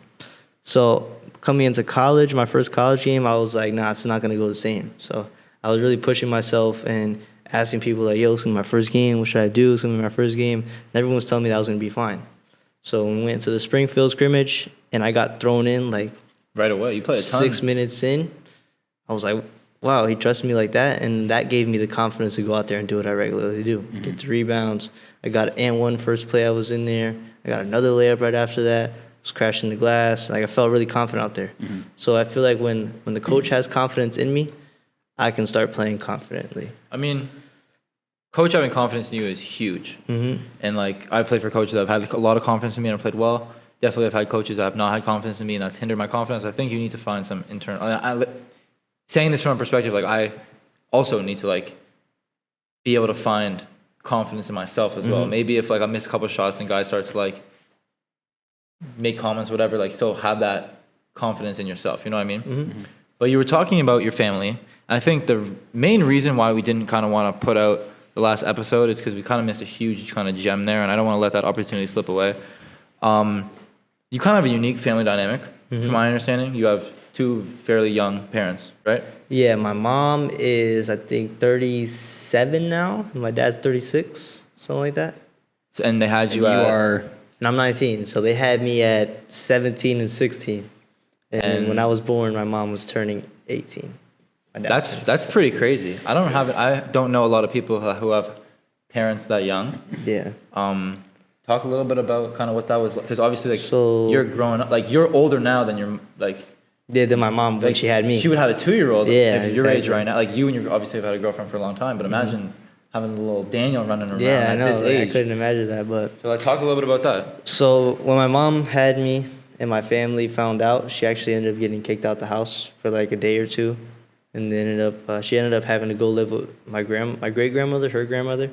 So coming into college, my first college game, I was like, nah, it's not gonna go the same. So I was really pushing myself and asking people like, yo, it's gonna be my first game. What should I do? It's gonna be my first game. And everyone was telling me that I was gonna be fine. So when we went to the Springfield scrimmage, and I got thrown in like Right away, you played a ton. 6 minutes in, I was like, wow, he trusted me like that, and that gave me the confidence to go out there and do what I regularly do. Get the rebounds. I got an and one first play I was in there. I got another layup right after that. Was crashing the glass. Like I felt really confident out there. So I feel like when the coach has confidence in me, I can start playing confidently. I mean, coach having confidence in you is huge. And like I played for coaches that have had a lot of confidence in me and I played well. Definitely, I've had coaches that have not had confidence in me, and that's hindered my confidence. I think you need to find some internal. Saying this from a perspective, like I also need to like be able to find confidence in myself as well. Maybe if like I miss a couple of shots and guys start to like make comments, whatever, like still have that confidence in yourself. You know what I mean? But you were talking about your family. And I think the main reason why we didn't kind of want to put out the last episode is because we kind of missed a huge kind of gem there, and I don't want to let that opportunity slip away. You kind of have a unique family dynamic, from my understanding. You have two fairly young parents, right? Yeah, my mom is, I think, 37 now, and my dad's 36, something like that. And they had you And I'm 19, so they had me at 17 and 16. And then when I was born, my mom was turning 18. That's pretty crazy. I don't know a lot of people who have parents that young. Yeah. Talk a little bit about kind of what that was like, because obviously like So- you're growing up, like you're older now than you're like. Yeah, then my mom, when she had me. She would have had a 2-year-old. Yeah, at your age exactly. right now. Like you and your obviously have had a girlfriend for a long time, but imagine having a little Daniel running around Yeah, I at know. this Like, I age. couldn't imagine that, but... So like talk a little bit about that. So when my mom had me and my family found out, she actually ended up getting kicked out the house for like a day or two. And then she ended up having to go live with my great-grandmother, her grandmother.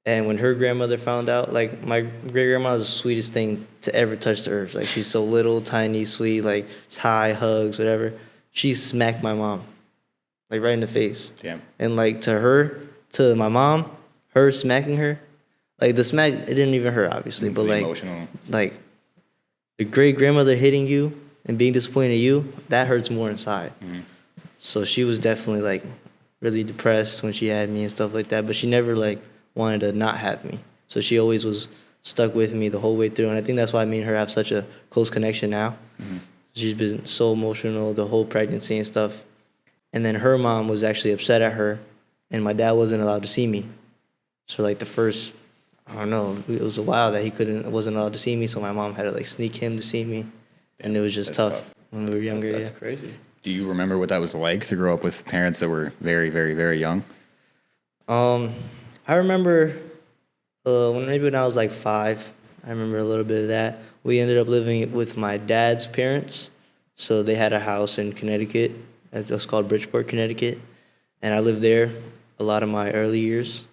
And when her grandmother found out, like, my great-grandma is the sweetest thing to ever touch the earth. Like, she's so little, tiny, sweet, like, high hugs, whatever. She smacked my mom, like, right in the face. Damn. And, like, to my mom, her smacking her, like, the smack, it didn't even hurt, obviously. But, like, emotional. like, the great-grandmother hitting you and being disappointed in you, that hurts more inside. So she was definitely, like, really depressed when she had me and stuff like that. But she never, like, wanted to not have me. So she always was stuck with me the whole way through. And I think that's why me and her have such a close connection now. She's been so emotional the whole pregnancy and stuff. And then her mom was actually upset at her, and my dad wasn't allowed to see me. So like the first, I don't know, it was a while that wasn't allowed to see me. So my mom had to like sneak him to see me. And it was just tough when we were younger. That's crazy. Do you remember what that was like to grow up with parents that were very, very, very young? I remember when I was like 5, I remember a little bit of that. We ended up living with my dad's parents. So they had a house in Connecticut. It was called Bridgeport, Connecticut. And I lived there a lot of my early years.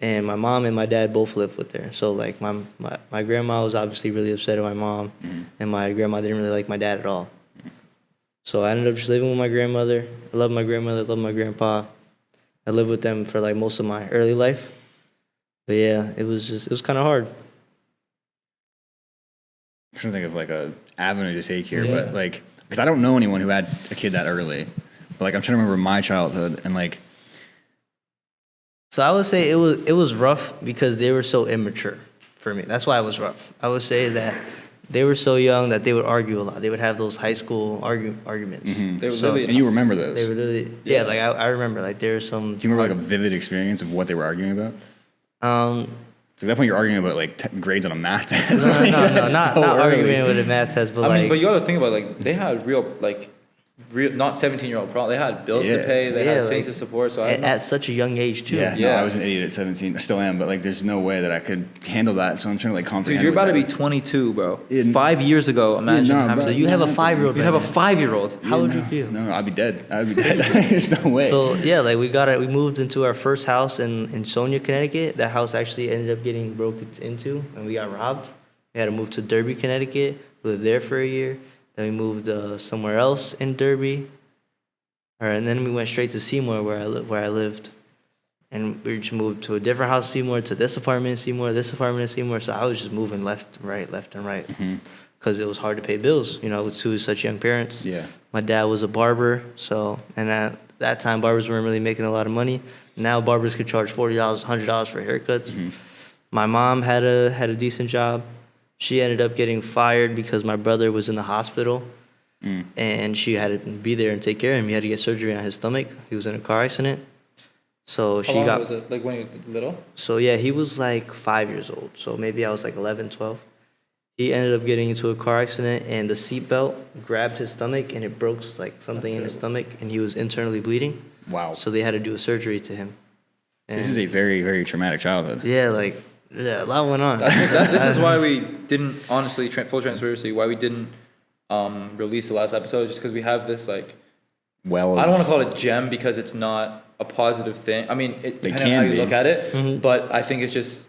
and my mom and my dad both lived with her. So like my grandma was obviously really upset at my mom, and my grandma didn't really like my dad at all. So I ended up just living with my grandmother. I love my grandmother, I love my grandpa. I lived with them for like most of my early life. But yeah, it was kind of hard. I'm trying to think of like a avenue to take here, but like, because I don't know anyone who had a kid that early. But like, I'm trying to remember my childhood and like. So I would say it was rough because they were so immature for me. That's why it was rough. I would say that they were so young that they would argue a lot. They would have those high school arguments. Mm-hmm. They were literally, and you remember those? They were literally, yeah. Like I remember, like there was some. Do you remember like a vivid experience of what they were arguing about? At that point, you're arguing about like grades on a math test. No, not arguing with a math test, but I mean, but you got to think about like they had real not 17-year-old problem. They had bills to pay. They had things to support. So at such a young age too. No, I was an idiot at 17. I still am, but like, there's no way that I could handle that. So I'm trying to like comprehend. Dude, you're about to be 22, bro. 5 years ago, imagine. So you have a 5-year-old. You have a 5-year-old. How would you feel? No, I'd be dead. I'd be dead. There's no way. So yeah, like we moved into our first house in Sonia, Connecticut. That house actually ended up getting broken into, and we got robbed. We had to move to Derby, Connecticut. We lived there for a year. Then we moved somewhere else in Derby. And then we went straight to Seymour, where I lived, and we just moved to a different house, Seymour, to this apartment in Seymour, this apartment in Seymour. So I was just moving left and right, because it was hard to pay bills, with two such young parents. Yeah. My dad was a barber, and at that time barbers weren't really making a lot of money. Now barbers could charge $40, $100 for haircuts. Mm-hmm. My mom had a decent job. She ended up getting fired because my brother was in the hospital. And she had to be there and take care of him. He had to get surgery on his stomach. He was in a car accident. So How long was it? Like when he was little? So yeah, he was like 5 years old. So maybe I was like 11, 12. He ended up getting into a car accident, and the seatbelt grabbed his stomach, and it broke like something in his stomach, and he was internally bleeding. Wow. So they had to do a surgery to him. And this is a very, very traumatic childhood. Yeah, a lot went on. This is why we didn't, honestly, full transparency, why we didn't release the last episode, just because we have this I don't want to call it a gem because it's not a positive thing. I mean, depending on how you look at it, but I think it's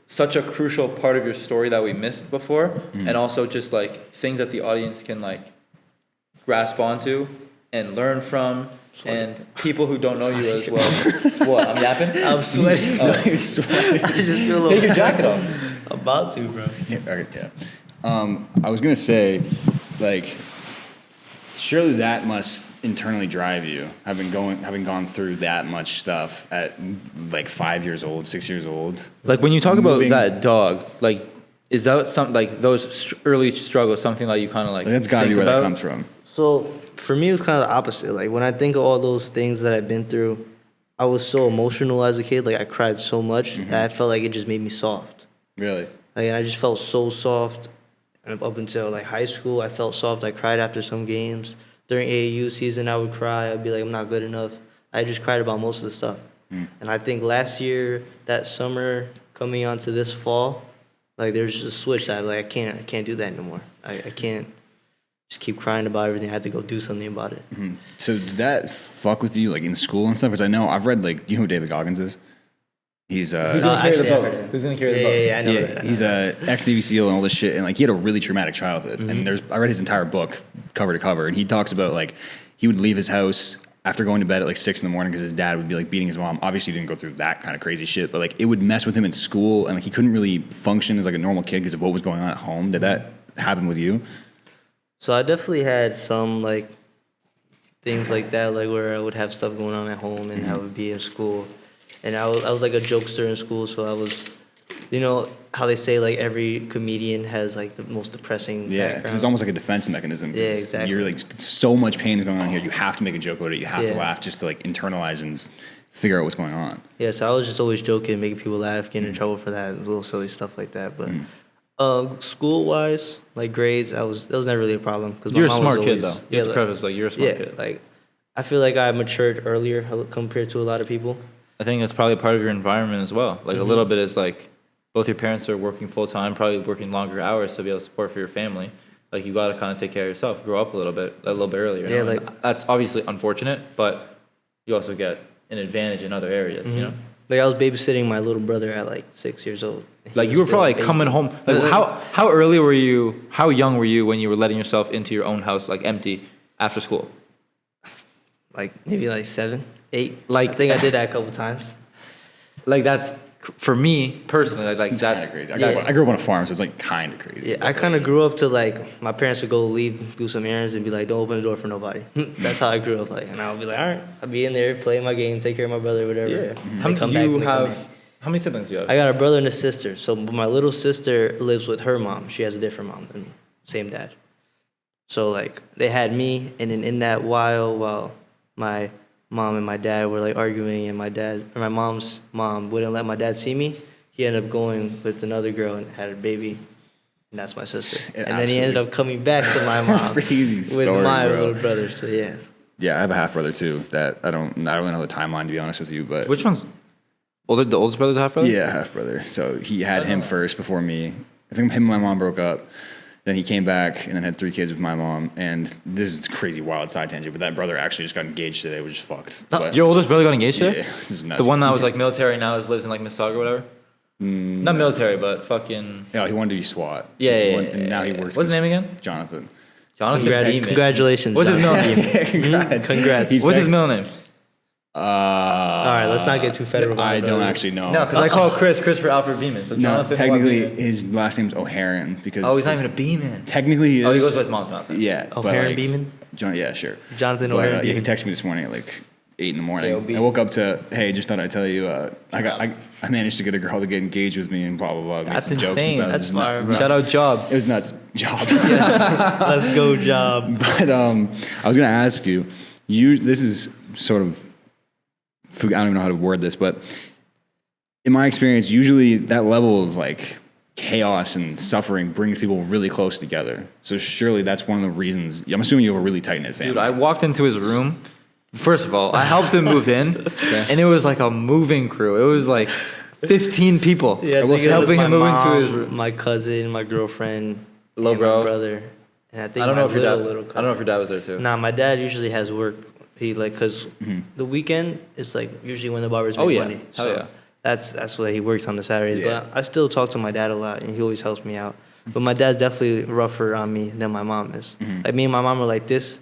such a crucial part of your story that we missed before, and also just like things that the audience can like grasp onto and learn from, and people who don't know you as well. What? I'm yapping? I'm sweating. Oh. You're sweating. I just feel a little. Take your jacket off. I'm about to, bro. Yeah, all right, yeah. I was gonna say, like, surely that must internally drive you, having gone through that much stuff at like 5 years old, 6 years old. Like when you talk about that dog, like, is that something like those early struggles, something that you kind of like? That's gotta be where that comes from. So for me, it was kind of the opposite. Like when I think of all those things that I've been through, I was so emotional as a kid. Like I cried so much that I felt like it just made me soft. Really? Like I just felt so soft. And up until like high school, I felt soft. I cried after some games. During AAU season, I would cry. I'd be like, I'm not good enough. I just cried about most of the stuff. And I think last year, that summer, coming on to this fall, like there's just a switch that I can't do that anymore. I can't just keep crying about everything. I had to go do something about it. Mm-hmm. So did that fuck with you like in school and stuff? Because I know I've read like, you know who David Goggins is? He's Who's gonna carry the boats? Who's gonna carry the boats? Yeah, I know that. He's a ex-Navy SEAL and all this shit, and like he had a really traumatic childhood. And I read his entire book cover to cover, and he talks about like he would leave his house after going to bed at like 6 in the morning because his dad would be like beating his mom. Obviously, he didn't go through that kind of crazy shit, but like it would mess with him in school, and like he couldn't really function as like a normal kid because of what was going on at home. Did that happen with you? So I definitely had some like things like that, like where I would have stuff going on at home and I would be in school. And I was like a jokester in school, so I was, how they say like every comedian has like the most depressing background. Because it's almost like a defense mechanism. Yeah, exactly. You're like, so much pain is going on here, you have to make a joke about it, you have to laugh just to like internalize and figure out what's going on. Yeah, so I was just always joking, making people laugh, getting in trouble for that, little silly stuff like that. But school-wise, like grades, that was never really a problem. Cause you're a smart kid, though. You have to preface, like, you're a smart kid. Like, I feel like I matured earlier compared to a lot of people. I think that's probably part of your environment as well. Like a little bit is like both your parents are working full time, probably working longer hours to be able to support for your family. Like you got to kind of take care of yourself, grow up a little bit earlier. Yeah, like that's obviously unfortunate, but you also get an advantage in other areas. You know. Like I was babysitting my little brother at like 6 years old. He Like was you were still a probably baby. coming home. Like how early were you? How young were you when you were letting yourself into your own house, like empty, after school? Like maybe like 7, 8. Like- I think I did that a couple times. Like that's for me personally. Like It's kind that's of crazy. Yeah. I grew up on a farm, so it's like kind of crazy. Yeah, I kind of grew up to like my parents would go leave, do some errands, and be like, "Don't open the door for nobody." That's how I grew up. Like, and I would be like, "All right, I'll be in there, play my game, take care of my brother, whatever." yeah. And How they come many back you when they come in. have? How many siblings do you have? I got a brother and a sister. So my little sister lives with her mom. She has a different mom than me, same dad. So like they had me, and then in that while my mom and my dad were like arguing, and my mom's mom wouldn't let my dad see me. He ended up going with another girl and had a baby, and that's my sister. It And then he ended up coming back to my mom Crazy with story, my bro. little brother. So yes, Yeah, I have a half brother too. That I don't really know the timeline to be honest with you, but Which one's older? The oldest brother's a half brother. yeah, half brother. So he had him first before me. I think him and my mom broke up. Then he came back and then had 3 kids with my mom. And this is crazy wild side tangent, but that brother actually just got engaged today, which is fucked. But, Your oldest brother got engaged yeah, today? this is nuts. The one that was like military now lives in like Mississauga or whatever. Not military, but fucking. Yeah, he wanted to be SWAT. Yeah, yeah, And now he yeah. works. What's his as name again? Jonathan. Jonathan Beeman. congratulations. What's his John. middle name? Congrats. Congrats. What's his middle name? All right, let's not get too federal. I don't actually know. No, because I call Christopher Alfred Beeman. So No, Jonathan technically Beeman. his last name's O'Haran because. Oh, he's not even a Beeman. Technically, he is. Oh, he goes by his mom's name. Yeah. but, O'Haran like, Beeman? Yeah, sure. Jonathan But, O'Haran yeah, he Beeman. texted me this morning at like 8 in the morning. J.O.B.. I woke up to, hey, just thought I'd tell you, I managed to get a girl to get engaged with me and blah blah blah. Made That's some jokes and insane. stuff. That's It was nuts. fire, It was bro. Shout nuts. out Job. It was nuts. Job. Let's go, job. But I was gonna ask you, this is sort of, I don't even know how to word this, but in my experience, usually that level of like chaos and suffering brings people really close together. So surely that's one of the reasons. I'm assuming you have a really tight knit family. Dude, I walked into his room. First of all, I helped him move in, and it was like a moving crew. It was like 15 people. Yeah, I was think it was helping my him move mom, into his room. my cousin, my girlfriend, Hello, and bro. my brother, and I think I don't my know if your dad. little I don't know if your dad was there too. Nah, my dad usually has work. He like because the weekend is like usually when the barbers make Oh, yeah. money. Hell So yeah. that's why he works on the Saturdays. Yeah. But I still talk to my dad a lot, and he always helps me out. But my dad's definitely rougher on me than my mom is. Like me and my mom are like this,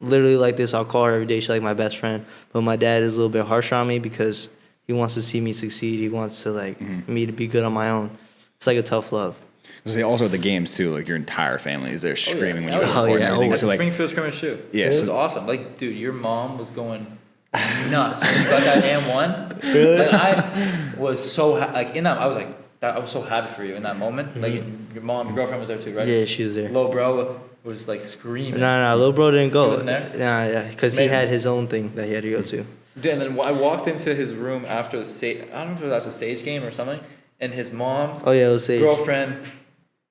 literally like this. I'll call her every day. She's like my best friend. But my dad is a little bit harsher on me because he wants to see me succeed. He wants to like me to be good on my own. It's like a tough love. So they also at the games too, like your entire family is there screaming when you Oh, go yeah. to court and yeah. everything. Oh, So like, Springfield scrimmage too. Yeah, it was so- awesome. Like, dude, your mom was going nuts when you got that M1. Really? Like, I was so like in that. I was like, I was so happy for you in that moment. Like your mom, your girlfriend was there too, right? Yeah, she was there. Little bro was like screaming. No, little bro didn't go. He wasn't there? Nah, yeah, because he Man. had his own thing that he had to go to. Dude, and then I walked into his room after the I don't know if it was after the stage game or something, and his mom, Oh yeah, let's say girlfriend,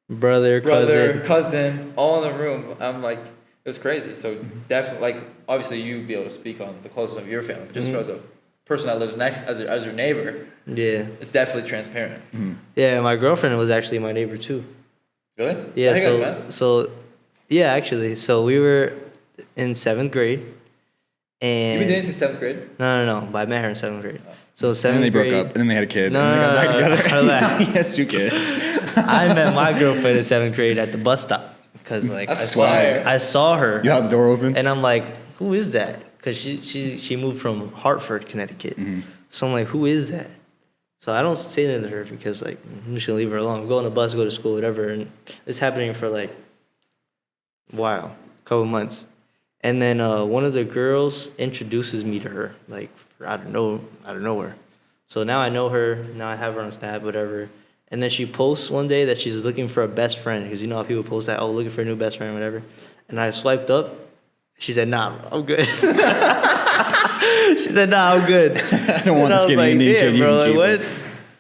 brother, cousin, all in the room. I'm like, it was crazy. So definitely, like, obviously you be able to speak on the closest of your family, but just as a person that lives next, as your neighbor, Yeah, it's definitely transparent. yeah. My girlfriend was actually my neighbor too. Really? Yeah, I think I was met. so yeah, actually, so we were in 7th grade, and You've been dating since 7th grade? no. But I met her in 7th grade. So 7th and then they broke grade, up, and then they had a kid, No, and then they got no, back no, together. no, no. He has 2 kids. I met my girlfriend in 7th grade at the bus stop because like That's swag. I saw her, You have the door open. and I'm like, who is that? Because she moved from Hartford, Connecticut. So I'm like, who is that? So I don't say anything to her because like I'm just gonna leave her alone. Go on the bus, go to school, whatever. And it's happening for like a while, a couple months. And then one of the girls introduces me to her, like out of nowhere. So now I know her. Now I have her on Snap, whatever. And then she posts one day that she's looking for a best friend because you know how people post that, oh, looking for a new best friend, whatever. And I swiped up. She said, nah, bro, I'm good. She said, nah, I'm good. I don't want And I this was kid like, Indian "Damn, kid. You bro, can like, keep what? it."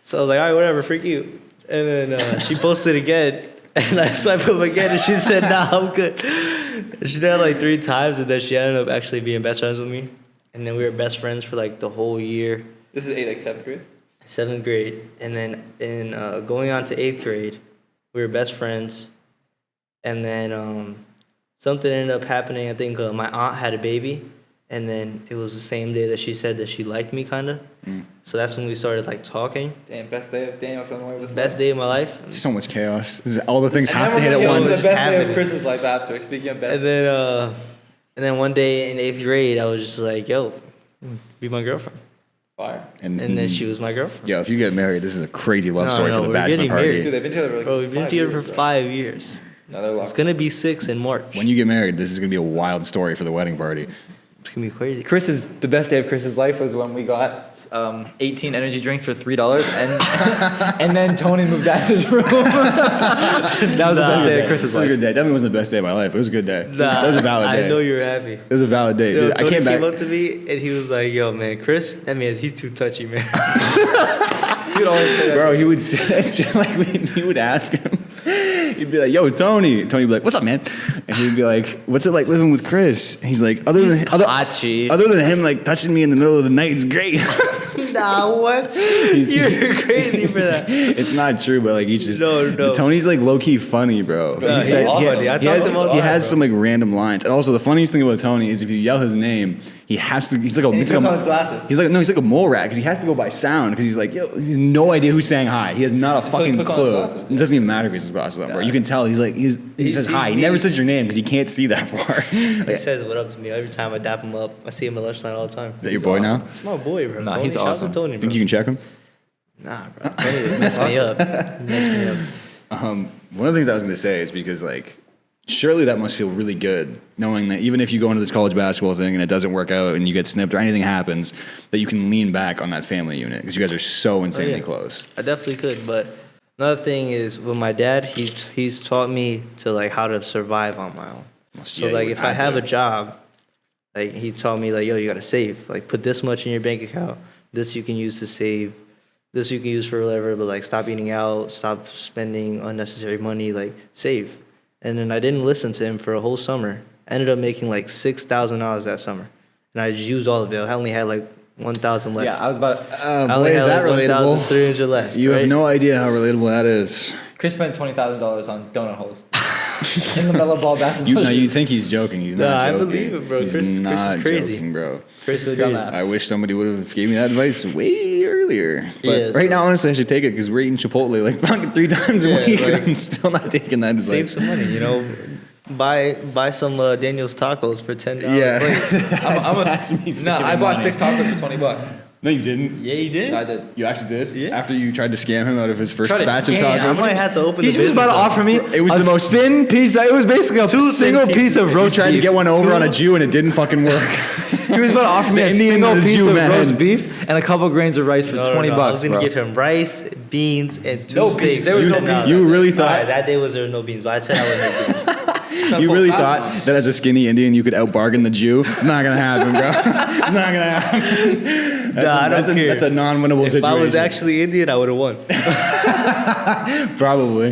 So I was like, all right, whatever, freak you. And then she posted again, and I swiped up again, and she said, nah, I'm good. And she did it like 3 times, and then she ended up actually being best friends with me. And then we were best friends for like the whole year, This is 7th grade? 7th grade. And then in going on to 8th grade, we were best friends. And then something ended up happening. I think my aunt had a baby, And then it was the same day that she said that she liked me, kind of. So that's when we started like talking. Damn, best day of Daniel Villanueva's Best day of my life. So much chaos. This is- all the things have to hit It at was once. the Just best day happening. of Chris's life after. Speaking of best. And then one day in 8th grade, I was just like, yo, be my girlfriend. Fire. And then she was my girlfriend. Yo, if you get married, this is a crazy love No, story no, for the we're bachelor getting party. married. Dude, they've been together for like Bro, we've been 5 together years, for bro. 5 years. Another It's going to be 6 in March. When you get married, this is gonna be a wild story for the wedding party. It's going to be crazy. The best day of Chris's life was when we got 18 energy drinks for $3, and then Tony moved out of his room. That was the best day of Chris's It was a life. good day. Definitely wasn't the best day of my life. It was a good day. That was a valid day. I know you're happy. It was a valid day. Yo, Dude, I Tony came back. came up to me and he was like, yo, man, Chris, that man, he's too touchy, man. You'd always say that. Bro, he would say that shit like we would ask him. He'd be like, yo, Tony. Tony would be like, what's up, man? And he'd be like, what's it like living with Chris? And he's like, other than him like touching me in the middle of the night, it's great. Nah, what? You're crazy for that. It's not true, but like he's just No. but Tony's like low key funny, bro. No, He's he's funny. I talk to him all the he time, has bro. some like random lines, and also the funniest thing about Tony is if you yell his name, he has to. He's like a. he It's like puts a on his glasses. He's like he's like a mole rat because he has to go by sound because he's like yo, he's no idea who's saying hi. He has not a he fucking puts on his clue. glasses, It doesn't even matter if he has his glasses on, bro. You can tell he says hi. He never says your name because he can't see that far. He says what up to me every time I dap him up. I see him at lunchtime all the time. Is that your boy now? It's my boy, bro. Nah, Tony, he's shout out to awesome. Tony, bro. Think you can check him? Nah, bro. Tony messed me up. He messed me up. One of the things I was going to say is because, like, surely that must feel really good knowing that even if you go into this college basketball thing and it doesn't work out and you get snipped or anything happens, that you can lean back on that family unit because you guys are so insanely yeah. close. I definitely could, but another thing is with my dad, he's taught me to like how to survive on my own. So Yeah, like you if I had have to. a job, like he taught me like, yo, you gotta save. Like put this much in your bank account. This you can use to save. This you can use for whatever, but like stop eating out, stop spending unnecessary money, like save. And then I didn't listen to him for a whole summer. I ended up making like $6,000 that summer. And I just used all of it. I only had like 1,000 left. Yeah, I was about. I Boy, only is had that like relatable? 1,300 left. You right? have no idea how relatable that is. Chris spent $20,000 on donut holes in the mellow ball basketball. You think he's joking. He's not I joking. believe it, bro. He's Chris is not crazy. joking, bro. Chris is He's a crazy. dumbass. I wish somebody would have gave me that advice way earlier. But Yeah, right so- now, honestly, I should take it because we're eating Chipotle like fucking 3 times a Yeah, week. like- and I'm still not taking that advice. Save some money, you know. Buy some Daniel's tacos for $10. Yeah. That's me. Nah, I bought 6 tacos for $20. No, you didn't. Yeah, you did. I did. You actually did? Yeah. After you tried to scam him out of his first Tried to batch of scam. tacos? I might have to open He the was business. about to up. offer me. It was a the most- thin piece. It was basically a single thin piece pieces. of You roast tried to beef. get one over on a Jew and it didn't fucking work. He was about to offer me The a Indian single and the piece Jew, of man. roast beef and a couple grains of rice for No, $20. I was gonna bro. give him rice, beans, and 2 No steaks. beans. There was for no $10. beans. You really Nah, thought that day there was no beans, but I said I would make beans. you really Fast thought one. that as a skinny Indian you could outbargain the Jew? It's not gonna happen, bro. It's not gonna happen. I don't care. That's a non-winnable If situation. I was actually Indian, I would have won. probably.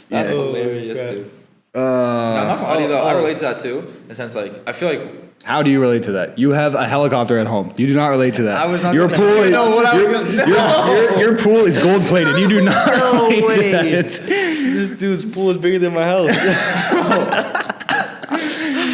That's Oh, hilarious, crap. dude. I'm not gonna lie to you though. I relate to that too. In the sense, like, I feel like How do you relate to that? You have a helicopter at home. You do not relate to that. I was not Your talking- pool You is know what I was gonna- your pool is gold plated. You do not No relate way. to that. This dude's pool is bigger than my house.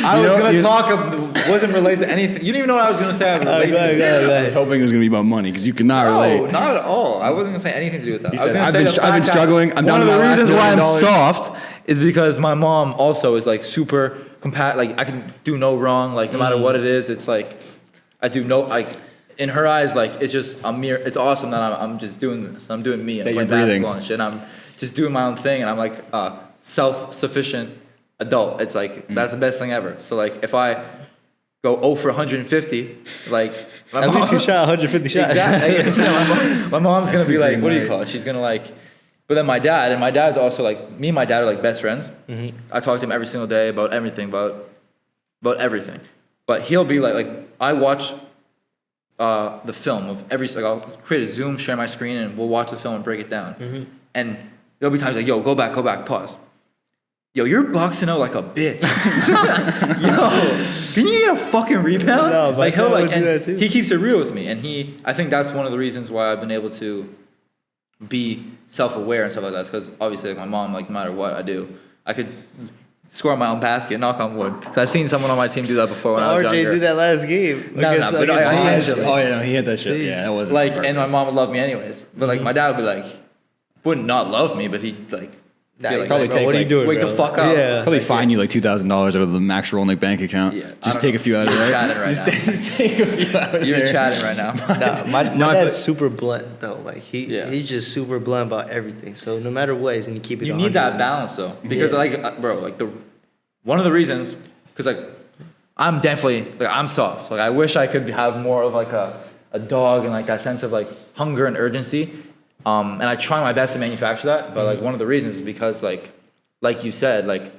I was know- gonna you- talk. Wasn't related to anything. You didn't even know what I was gonna say. I Go relate ahead, to. go ahead, go I ahead. was hoping it was going to be about money because you could not No, relate. not at all. I wasn't gonna say anything to do with that. He I was said, gonna I've say been- the I've fact been that struggling. I'm down one to of the my last reasons why I'm $1 million. soft is because my mom also is like super like I can do no wrong. Like no matter what it is, it's like I do no like. In her eyes, like it's just it's awesome that I'm just doing this. I'm doing me and That you're playing breathing. basketball and shit. And I'm just doing my own thing, and I'm like a self-sufficient adult. It's like that's the best thing ever. So like if I go 0 for 150, like my At mom- least you shot 150 shots. Exactly. my mom's gonna That's be the like, green what do you light. call it? She's gonna like, but then my dad's also like, me and my dad are like best friends. I talk to him every single day about everything, about everything. But he'll be like I watch the film of every, like I'll create a Zoom, share my screen, and we'll watch the film and break it down. And there'll be times like, yo, go back, pause. Yo, you're boxing out like a bitch. Yo, can you get a fucking rebound? No, but like he'll I like, would do and that too. he keeps it real with me, and I think that's one of the reasons why I've been able to be self-aware and stuff like that. Because obviously, like my mom, like no matter what I do, I could score my own basket. Knock on wood. 'Cause I've seen someone on my team do that before when I was RJ younger. did that last game. No, but I intentionally. Oh yeah, no, he hit that shit. Yeah, that wasn't Like, purpose. and my mom would love me anyways. But like, my dad would be like, wouldn't not love me, but he'd like, Nah, be you like, probably bro, take, what are you like, doing, wake bro? the fuck up. Yeah. Probably fine you like $2,000 out of the Max Rolnick bank account. Yeah, I Just don't take know. a few out of You're there. chatting right now. Just take a few out of You're there. chatting right now. Nah, my No, I dad's feel- super blunt though. Like he's just super blunt about everything. So no matter what, he's gonna keep it. You 100. need that balance though, because Yeah. like, bro, like one of the reasons, because like I'm definitely like I'm soft. Like I wish I could have more of like a dog and like that sense of like hunger and urgency. And I try my best to manufacture that, but like one of the reasons is because like you said, like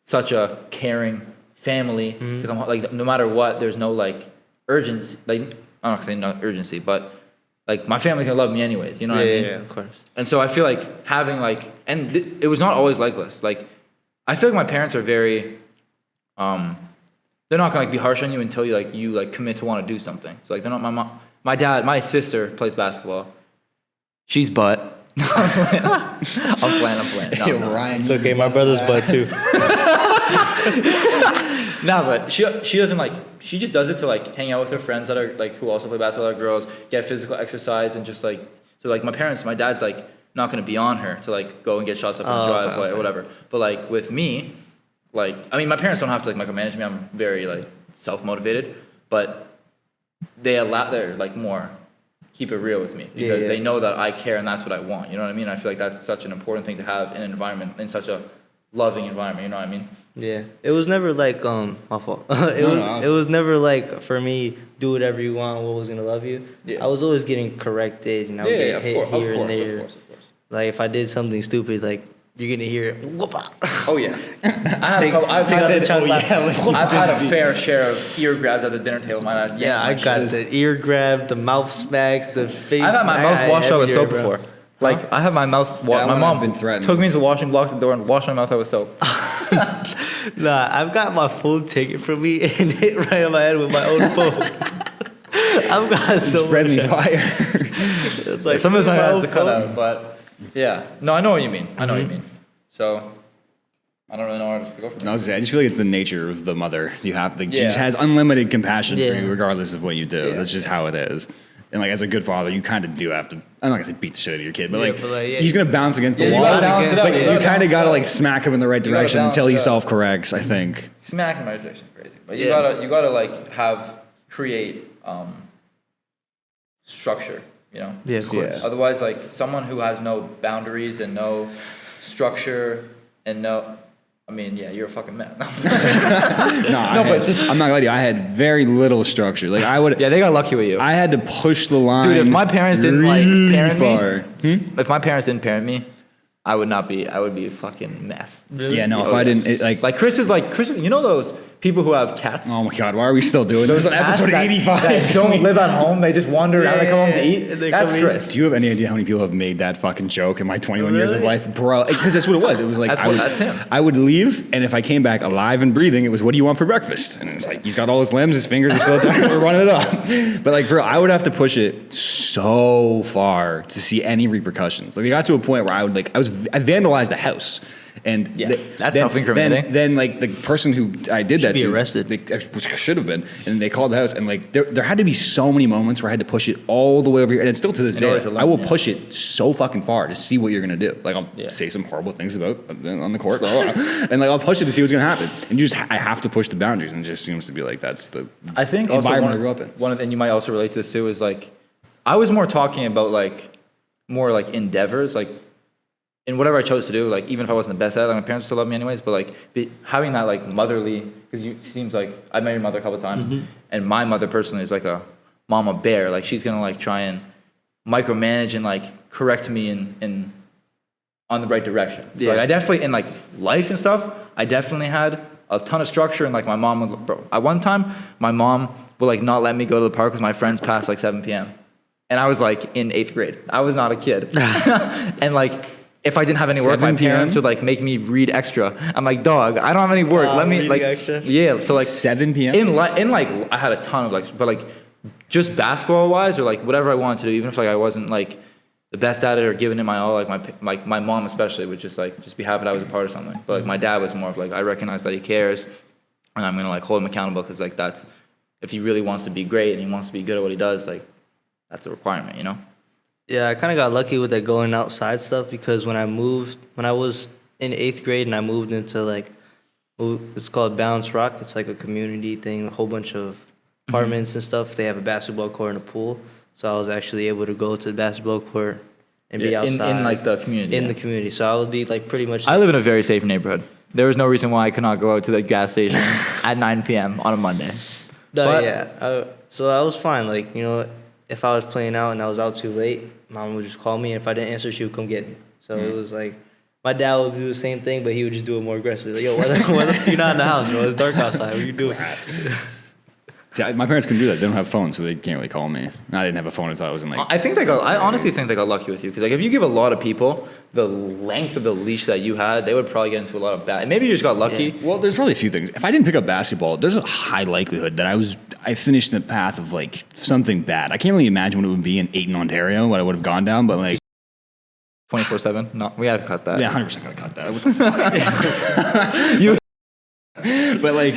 such a caring family to come home, like no matter what, there's no like urgency. Like I'm not saying not urgency, but like my family's gonna love me anyways. You know what I mean? Yeah, of course. And so I feel like having like, and it was not always like this. Like, I feel like my parents are very, they're not gonna like be harsh on you until you commit to want to do something. So like they're not my dad, my sister plays basketball. She's butt. I'm playing. No, Ryan, It's okay. My brother's butt too. no, but she doesn't like. She just does it to like hang out with her friends that are like who also play basketball, that are girls, get physical exercise, and just like so like my dad's like not gonna be on her to like go and get shots up in the driveway or whatever. But like with me, like I mean my parents don't have to like micromanage me. I'm very like self motivated, but they're like more keep it real with me because they know that I care and that's what I want. You know what I mean? I feel like that's such an important thing to have in an environment, in such a loving environment. You know what I mean? Yeah, it was never like my fault. It was never like for me do whatever you want. What was gonna love you? Yeah. I was always getting corrected, and I would get hit here and there. Of course. Like if I did something stupid, like you're gonna hear it. Whoop-ah. Oh yeah, I've had a fair share of ear grabs at the dinner table. My dad. Yeah, I got the ear grab, the mouth smack, the face. I've had my mouth washed out with soap before. Like I have my mouth. That My one mom I've been threatened. took me to the washing, blocked the door, and washed my mouth out with soap. Nah, I've got my phone taken from me and hit right on my head with my own phone. I've got so much. friendly fire. It's like Some of this I my have own to cut phone. out, but yeah. No, I know what you mean. I know what you mean. So I don't really know where else to go from No, there. I was gonna say, I just feel like it's the nature of the mother. You have like she Yeah. just has unlimited compassion for Yeah. you, regardless of what you do. Yeah. That's just how it is. And like as a good father, you kind of do have to. I'm not gonna say beat the shit out of your kid, but Yeah, like, but, like, yeah. he's gonna bounce against the Yeah, you wall. gotta balance it out. But You you gotta kind balance of it gotta out. like smack him in the right gotta direction balance until it he out. self-corrects. I think. Smack in my direction, crazy. But you Yeah. gotta like create structure. You know. Yeah, of course. Yeah. Otherwise, like someone who has no boundaries and no structure and no, I mean, yeah, you're a fucking man. No, I'm not gonna lie to you. I had very little structure. Like I would. Yeah, they got lucky with you. I had to push the line. Dude, if my parents didn't like really parent far. me, if my parents didn't parent me, I would be a fucking mess. Really? Yeah, no. If Oh, I yeah. didn't, Like Chris is, you know those people who have cats? oh my god, why are we still doing this on Cats episode that- 85? that don't live at home, they just wander around, they come home to eat. They That's come in. Chris. Do you have any idea how many people have made that fucking joke in my 21 years of Really? life, bro? Because that's what it was. It was like That's him. I would leave, and if I came back alive and breathing, it was, "What do you want for breakfast?" And it's like he's got all his limbs, his fingers are still attached. We're running it up. But like, bro, I would have to push it so far to see any repercussions. Like, it got to a point where I vandalized a house. And Yeah, that's self-incriminating. Then like the person who I did that be to, arrested. which should have been, and they called the house, and like there had to be so many moments where I had to push it all the way over here, and it's still to this In day. order to learn, I will yeah. push it so fucking far to see what you're gonna do. Like I'll say some horrible things about on the court, and like I'll push it to see what's gonna happen. And I have to push the boundaries, and it just seems to be like that's the I think also environment I grew up in. and you might also relate to this too, is like, I was more talking about like, more like endeavors, like, in whatever I chose to do, like even if I wasn't the best at it, like my parents still love me anyways, but like having that like motherly, because it seems like I met your mother a couple of times, and my mother personally is like a mama bear, like she's gonna like try and micromanage and like correct me in on the right direction. So like I definitely, in like life and stuff, I definitely had a ton of structure, and like my mom would, bro, at one time, my mom would like not let me go to the park with my friends past like 7 p.m. And I was like in 8th grade. I was not a kid. And like, if I didn't have any work, my 7 p.m.? parents would like make me read extra. I'm like, dog, I don't have any work. Let me reading like, extra? yeah. So like 7 p.m. in like, I had a ton of like, but like, just basketball wise or like whatever I wanted to do, even if like I wasn't like the best at it or giving it my all. Like my mom especially would just be happy that I was a part of something. But like my dad was more of like, I recognize that he cares, and I'm gonna like hold him accountable because like that's, if he really wants to be great and he wants to be good at what he does, like that's a requirement, you know? Yeah, I kind of got lucky with that going outside stuff because when I was in 8th grade and I moved into like, it's called Balance Rock. It's like a community thing, a whole bunch of apartments and stuff. They have a basketball court and a pool. So I was actually able to go to the basketball court and be outside. In like the community. In the community. So I would be like pretty much. I live in a very safe neighborhood. There was no reason why I could not go out to the gas station at 9 p.m. on a Monday. So I was fine. Like, you know, if I was playing out and I was out too late, Mom would just call me. And if I didn't answer, she would come get me. So it was like, my dad would do the same thing, but he would just do it more aggressively. Like, yo, why you're not in the house, bro? It's dark outside. What are you doing? See, my parents couldn't do that. They don't have phones, so they can't really call me. And I didn't have a phone until I was in like. I honestly think they got lucky with you because like if you give a lot of people the length of the leash that you had, they would probably get into a lot of bad. Maybe you just got lucky. Yeah. Well, there's probably a few things. If I didn't pick up basketball, there's a high likelihood that I finished in the path of like something bad. I can't really imagine what it would be in Ayton, Ontario, what I would have gone down, but like. 24/7? No, we have to cut that. Yeah, 100% gotta cut that. What the fuck? But like,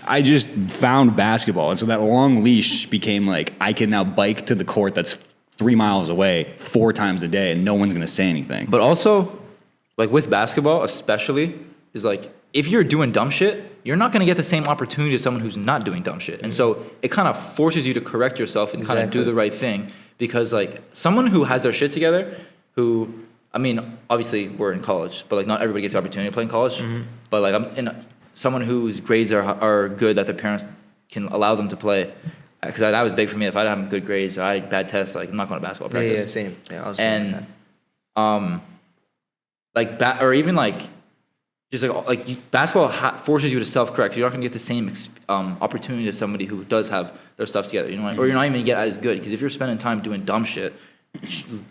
I just found basketball, and so that long leash became like I can now bike to the court that's 3 miles away 4 times a day, and no one's gonna say anything. But also, like with basketball, especially, is like if you're doing dumb shit, you're not gonna get the same opportunity as someone who's not doing dumb shit, and so it kind of forces you to correct yourself and kind of do the right thing because like someone who has their shit together, who I mean, obviously we're in college, but like not everybody gets the opportunity to play in college. Mm-hmm. But like I'm in someone whose grades are good that their parents can allow them to play. Because that was big for me. If I didn't have good grades or I had bad tests, like I'm not going to basketball practice. Yeah, same. Yeah, I was and or even like just like basketball forces you to self-correct. You're not going to get the same opportunity as somebody who does have their stuff together. You know, or you're not even going to get as good because if you're spending time doing dumb shit,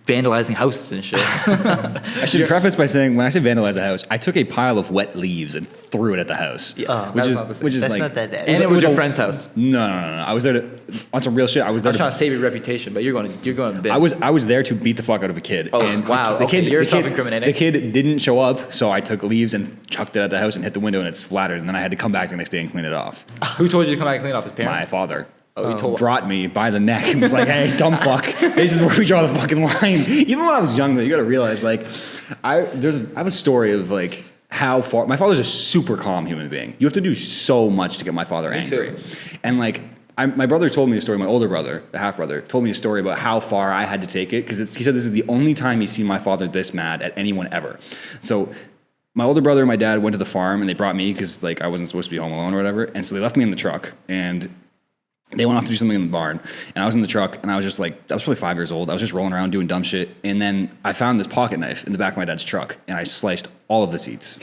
vandalizing houses and shit. I should preface by saying when I say vandalize a house, I took a pile of wet leaves and threw it at the house. Yeah. Which is that's like not that bad. And it was your friend's house. No. I was there on some real shit. I was there trying to save your reputation, but you're going to bin. I was there to beat the fuck out of a kid. Oh, and wow. You're self-incriminating. The kid didn't show up, so I took leaves and chucked it at the house and hit the window and it splattered, and then I had to come back the next day and clean it off. Who told you to come back and clean it off? His parents? My father. He brought me by the neck and was like, "Hey, dumb fuck, this is where we draw the fucking line." Even when I was young, though, you got to realize, like, I have a story of like how far my father's a super calm human being. You have to do so much to get my father angry, and like. My brother told me a story. My older brother, the half brother, told me a story about how far I had to take it because he said this is the only time he's seen my father this mad at anyone ever. So. My older brother and my dad went to the farm and they brought me because like I wasn't supposed to be home alone or whatever, and so they left me in the truck and. They went off to do something in the barn, and I was in the truck, and I was just like, I was probably 5 years old. I was just rolling around doing dumb shit, and then I found this pocket knife in the back of my dad's truck, and I sliced all of the seats.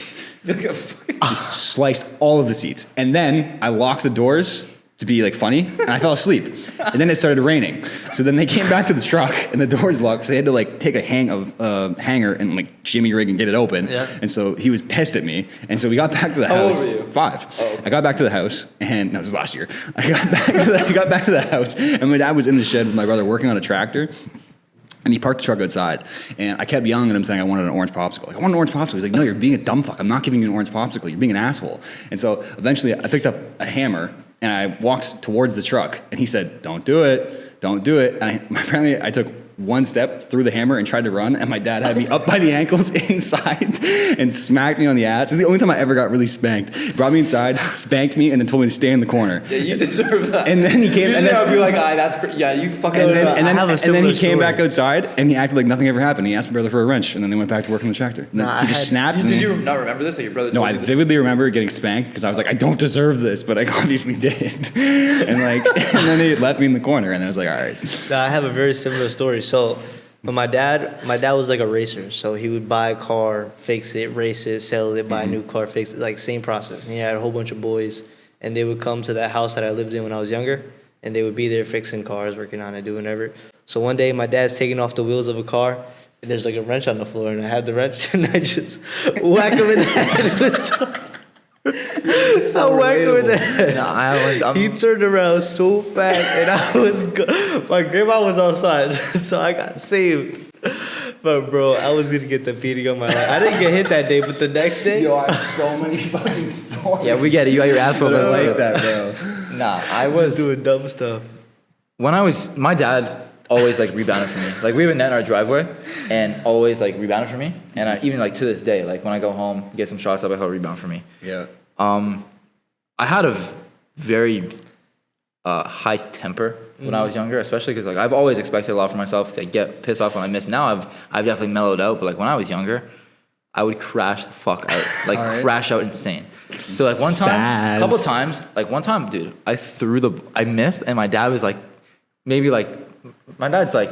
Sliced all of the seats. And then I locked the doors to be like funny, and I fell asleep. And then it started raining. So then they came back to the truck, and the doors locked, so they had to like take a hanger and like jimmy rig and get it open. Yeah. And so he was pissed at me. And so we got back to the house. How old were you? 5. Oh, okay. I got back to the house, and no, this was last year. I got back to the house, and my dad was in the shed with my brother working on a tractor. And he parked the truck outside, and I kept yelling at him saying I wanted an orange popsicle. Like, I want an orange popsicle. He's like, no, you're being a dumb fuck. I'm not giving you an orange popsicle. You're being an asshole. And so eventually I picked up a hammer, and I walked towards the truck, and he said, don't do it. Don't do it. And apparently I took one step, threw the hammer, and tried to run, and my dad had me up by the ankles inside and smacked me on the ass. It's the only time I ever got really spanked. He brought me inside, spanked me, and then told me to stay in the corner. Yeah, you deserve that. And then he came, and then I'd be like, yeah, you fucking. And then he came back outside, and he acted like nothing ever happened. He asked my brother for a wrench, and then they went back to work on the tractor. And then he just snapped. Did you not remember this? Or your brother? No, I vividly remember getting spanked because I was like, I don't deserve this, but I obviously did. And then he left me in the corner, and I was like, all right. I have a very similar story. So. But my dad was like a racer, so he would buy a car, fix it, race it, sell it, buy a new car, fix it, like same process. And he had a whole bunch of boys, and they would come to that house that I lived in when I was younger, and they would be there fixing cars, working on it, doing whatever. So one day my dad's taking off the wheels of a car, and there's like a wrench on the floor, and I had the wrench, and I just whack him in the head with the I whacked him in the head. He turned around so fast, and my grandma was outside, so I got saved. But bro, I was gonna get the beating on my life. I didn't get hit that day, but the next day, Yo, I have so many fucking stories. Yeah, we get it. You got your ass whooped. I like that, bro. Nah, I was was doing dumb stuff. when I was my dad always like rebounded for me. Like we have a net in our driveway, and always like rebounded for me. And I, even like to this day, like when I go home, get some shots up, he'll rebound for me. Yeah. I had a very high temper when I was younger, especially because like I've always expected a lot from myself. To get pissed off when I miss. Now I've definitely mellowed out, but like when I was younger, I would crash the fuck out, like crash out insane. So like one time, a couple times, like one time, dude, I missed, and my dad was like, maybe like, my dad's like,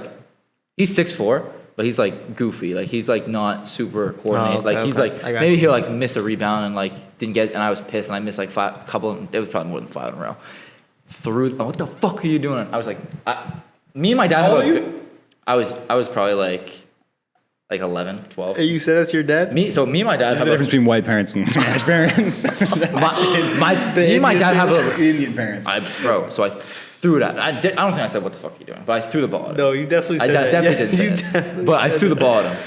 he's 6'4", but he's like goofy, like he's like not super coordinated. Oh, okay, like he's okay. like I maybe you. he'll like miss a rebound and like didn't get, and I was pissed, and I missed like it was probably more than 5 in a row. What the fuck are you doing? I was like, me and my dad. How old are you? I was probably like 11, 12. You said that's your dad? Me and my dad There's have the difference between white parents and Spanish parents. me and my dad have a Indian parents. so I threw it at. I don't think I said what the fuck are you doing, but I threw the ball at him. No, you definitely said that. definitely Yes, did say you it. definitely But I said threw the that. ball at him,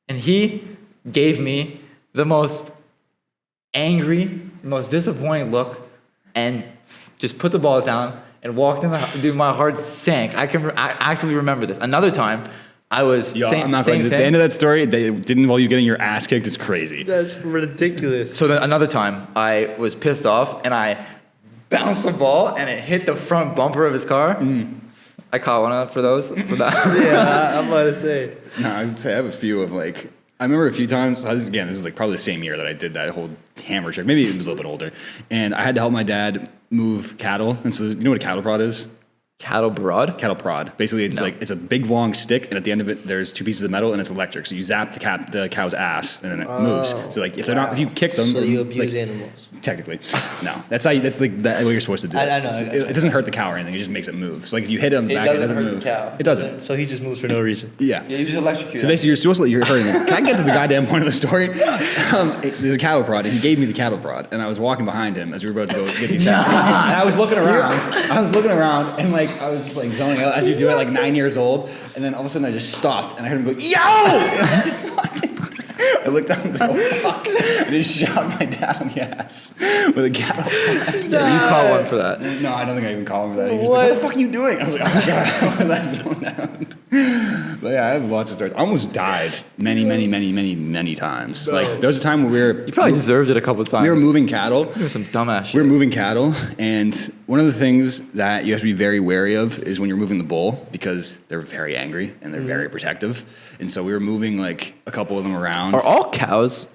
and he gave me the most angry, most disappointing look, and just put the ball down and walked in the house. Dude, my heart sank. I actively remember this. Another time, I was I'm not going to. The end of that story, they didn't involve you getting your ass kicked. Is crazy. That's ridiculous. So then another time, I was pissed off and I bounced the ball and it hit the front bumper of his car. I caught one up for that. Yeah, I'm about to say. No, I would say I have a few of like. I remember a few times. This is like probably the same year that I did that whole hammer trick. Maybe it was a little bit older, and I had to help my dad move cattle. And so, you know what a cattle prod is? Cattle prod? Cattle prod. Basically, it's like it's a big long stick, and at the end of it, there's 2 pieces of metal, and it's electric. So you zap the cow's ass, and then it moves. So like if they're not, if you kick them, So you abuse like, animals. Technically, no. That's like what you're supposed to do. I know. It doesn't hurt the cow or anything. It just makes it move. So like if you hit it on the back, it doesn't hurt move. the cow. It doesn't. So he just moves for no reason. Yeah. Yeah, you just electrocute. So basically, you're supposed to you're hurting it. Can I get to the goddamn point of the story? There's a cattle prod, and he gave me the cattle prod, and I was walking behind him as we were about to go get these. And I was looking around. And like I was just like zoning out as you do at like 9 years old, and then all of a sudden I just stopped, and I heard him go, "Yo!" I looked down and was like, "Oh fuck!" I just shot my dad on the ass with a cattle prod. Yeah, you caught one for that. No, I don't think I even called him for that. He was like, "What the fuck are you doing?" I was like, "I'm sorry, that zoned out." But yeah, I have lots of stories. I almost died many times. Like there was a time where You probably deserved it a couple of times. we were moving cattle. Doing some dumbass shit. We were moving cattle, and one of the things that you have to be very wary of is when you're moving the bull, because they're very angry and they're very protective. And so we were moving like a couple of them around. Are all cows?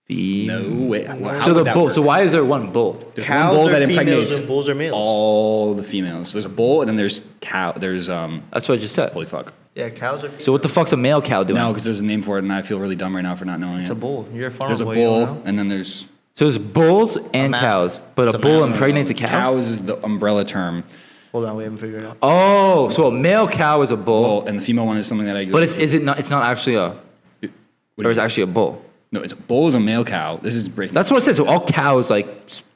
No way. How So would the that bull. work? So why is there one bull? There's Cows one bull are that females impregnates and bulls are males. all the females. There's a bull, and then there's cow. There's That's what I just said. holy fuck. Yeah, cows are females. So what the fuck's a male cow doing? No, because there's a name for it, and I feel really dumb right now for not knowing It's it. a bull. You're a farmer There's a boy, you don't bull, know? and then there's So there's bulls and cows, but a bull impregnates a cow? cows is the umbrella term. Hold on, we haven't figured it out. Oh, so a male cow is a bull, Bull, and the female one is something that I. but is it not? It's not actually a, What do or you it's mean? actually a bull. No, it's a bull is a male cow. This is breaking. That's what it says. So all cows, like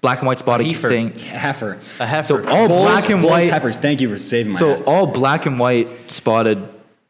black and white spotted Heifer. thing. heifer. A heifer. So all black and bulls, white. heifers. Thank you for saving my So ass. all black and white spotted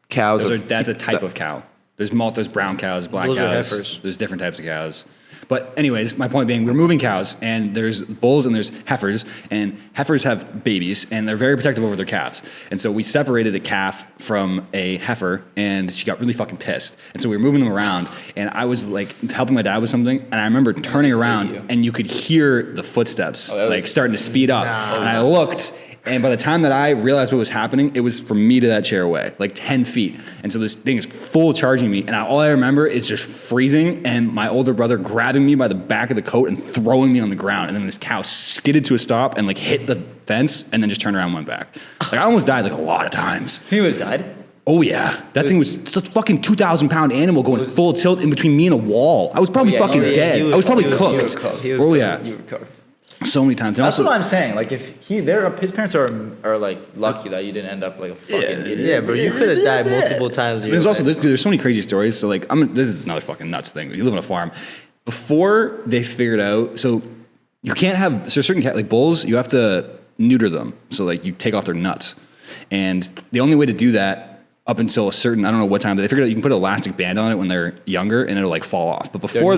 cows. That's a type of cow. There's brown cows, black Those are cows. heifers. There's different types of cows. But anyways, my point being, we're moving cows, and there's bulls and there's heifers, and heifers have babies, and they're very protective over their calves. And so we separated a calf from a heifer, and she got really fucking pissed. And so we were moving them around, and I was like helping my dad with something, and I remember turning around, and you could hear the footsteps like starting to speed up. And I looked, and by the time that I realized what was happening, it was from me to that chair away, like 10 feet. And so this thing is full charging me. And all I remember is just freezing and my older brother grabbing me by the back of the coat and throwing me on the ground. And then this cow skidded to a stop and like hit the fence and then just turned around and went back. Like I almost died like a lot of times. He would have died. Oh yeah. That thing was such a fucking 2,000-pound animal going full tilt in between me and a wall. I was probably fucking dead. I was probably cooked. Oh yeah. You were cooked. So many times. And That's also, what I'm saying. Like if his parents are like lucky that you didn't end up like a fucking idiot. Yeah, bro, you could have died multiple times. in your there's also life. this, dude, there's so many crazy stories. So like, this is another fucking nuts thing. You live on a farm. Before they figured out, so you can't have certain cat like bulls. You have to neuter them. So like, you take off their nuts, and the only way to do that up until a certain, I don't know what time, but they figured out you can put an elastic band on it when they're younger and it'll like fall off. But before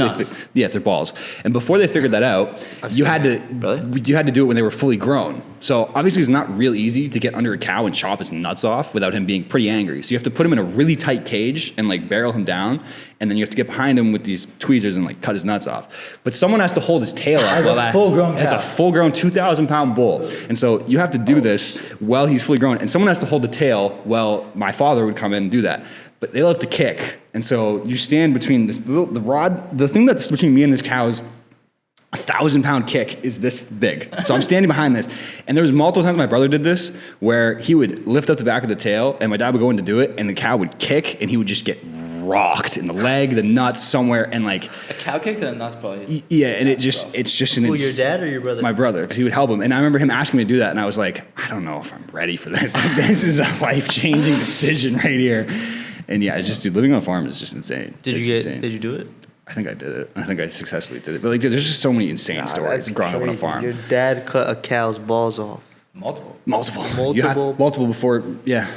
yes, they're balls. And before they figured that out, you had to do it when they were fully grown. So obviously it's not real easy to get under a cow and chop his nuts off without him being pretty angry. So you have to put him in a really tight cage and like barrel him down. And then you have to get behind him with these tweezers and like cut his nuts off. But someone has to hold his tail up. As a full-grown 2,000-pound bull. And so you have to do this while he's fully grown. And someone has to hold the tail while my father would come in and do that. But they love to kick. And so you stand between the rod, the thing that's between me and this cow's 1,000-pound kick is this big. So I'm standing behind this. And there was multiple times my brother did this where he would lift up the back of the tail and my dad would go in to do it and the cow would kick and he would just get rocked in the leg, the nuts, somewhere, and like a cow kick to the nuts probably. Yeah, and it's just an. Who, your dad or your brother? My brother, because he would help him, and I remember him asking me to do that, and I was like, I don't know if I'm ready for this. Like, this is a life-changing decision right here. And yeah, it's just, dude, living on a farm is just insane. Did you do it? I think I did it. I think I successfully did it. But like, dude, there's just so many insane stories growing up on a farm. Your dad cut a cow's balls off. Multiple. You have multiple before. Yeah.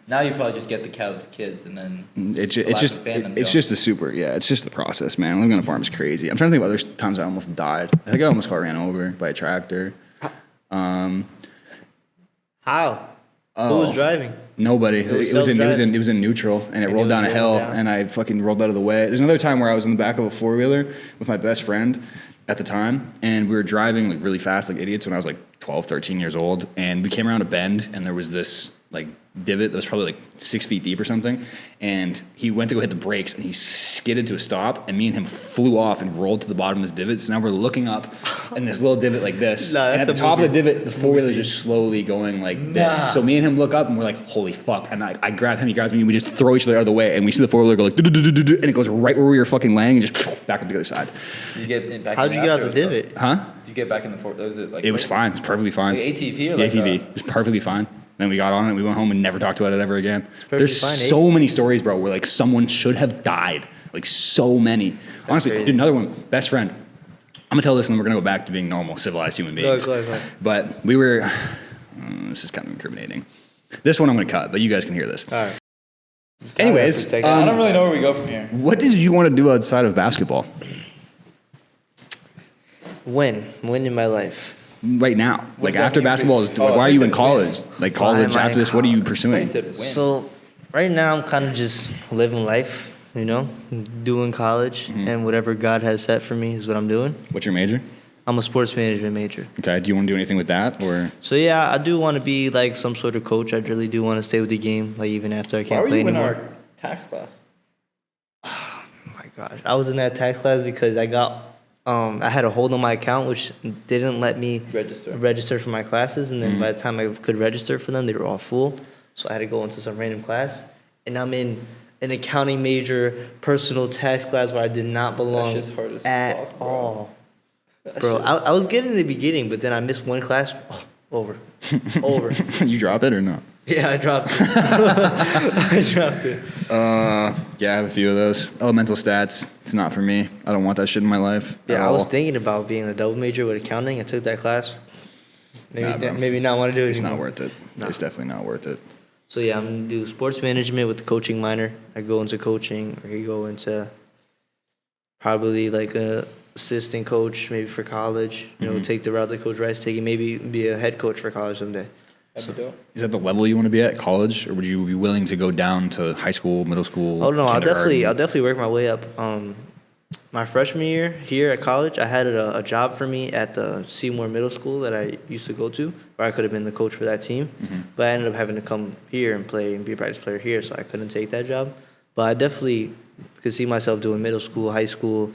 Now you probably just get the cow's kids and then it's just a super, it's just the process, man. Living on a farm is crazy. I'm trying to think of other times I almost died. I think I almost got ran over by a tractor. How? Who was driving? Nobody. It was in neutral, and it rolled down a hill, and I fucking rolled out of the way. There's another time where I was in the back of a 4-wheeler with my best friend at the time, and we were driving like really fast, like idiots, when I was like 12, 13 years old, and we came around a bend, and there was this like divot that was probably like 6 feet deep or something, and he went to go hit the brakes and he skidded to a stop, and me and him flew off and rolled to the bottom of this divot. So now we're looking up in this little divot like this, and at the top of the divot the 4-wheeler is just slowly going like this. So me and him look up and we're like, holy fuck, and I grab him, he grabs me, and we just throw each other out of the way, and we see the 4-wheeler go like and it goes right where we were fucking laying and just back up the other side. You get back. How'd you get out the divot? Did you get back in the fort? It was fine. It was perfectly fine. Like ATV or like ATV? It was perfectly fine. Then we got on it, we went home and never talked about it ever again. There's fine, so many stories, bro, where like someone should have died. Like so many. Honestly, dude, another one, best friend. I'm gonna tell this and then we're gonna go back to being normal, civilized human beings. Go ahead. But we were, this is kind of incriminating. This one I'm gonna cut, but you guys can hear this. All right. Anyways, I don't really know where we go from here. What did you want to do outside of basketball? When in my life? Right now, like after basketball is, why are you in college? Like college after this, what are you pursuing? So, right now I'm kind of just living life, doing college, and whatever God has set for me is what I'm doing. What's your major? I'm a sports management major. Okay, do you want to do anything with that, or? So yeah, I do want to be like some sort of coach. I really do want to stay with the game, like even after I can't play anymore. Why were you in our tax class? Oh my gosh, I was in that tax class because I had a hold on my account, which didn't let me register for my classes. And then by the time I could register for them, they were all full. So I had to go into some random class. And I'm in an accounting major, personal tax class where I did not belong that shit's hard as at fuck, bro. all. Bro, I was getting in the beginning, but then I missed one class. Over. You drop it or no? Yeah, I dropped it. Yeah, I have a few of those. Elemental stats, it's not for me. I don't want that shit in my life. Yeah, I was thinking about being a double major with accounting. I took that class. Maybe not want to do it It's anymore. not worth it. No. It's definitely not worth it. So yeah, I'm going to do sports management with the coaching minor. I go into coaching, or I go into probably like a assistant coach, maybe for college. Take the route that Coach Rice taking, maybe be a head coach for college someday. That'd be dope. Is that the level you want to be at college, or would you be willing to go down to high school, middle school? Oh no, I'll definitely work my way up. My freshman year here at college, I had a job for me at the Sophomore middle school that I used to go to, where I could have been the coach for that team. But I ended up having to come here and play and be a practice player here, so I couldn't take that job. But I definitely could see myself doing middle school, high school,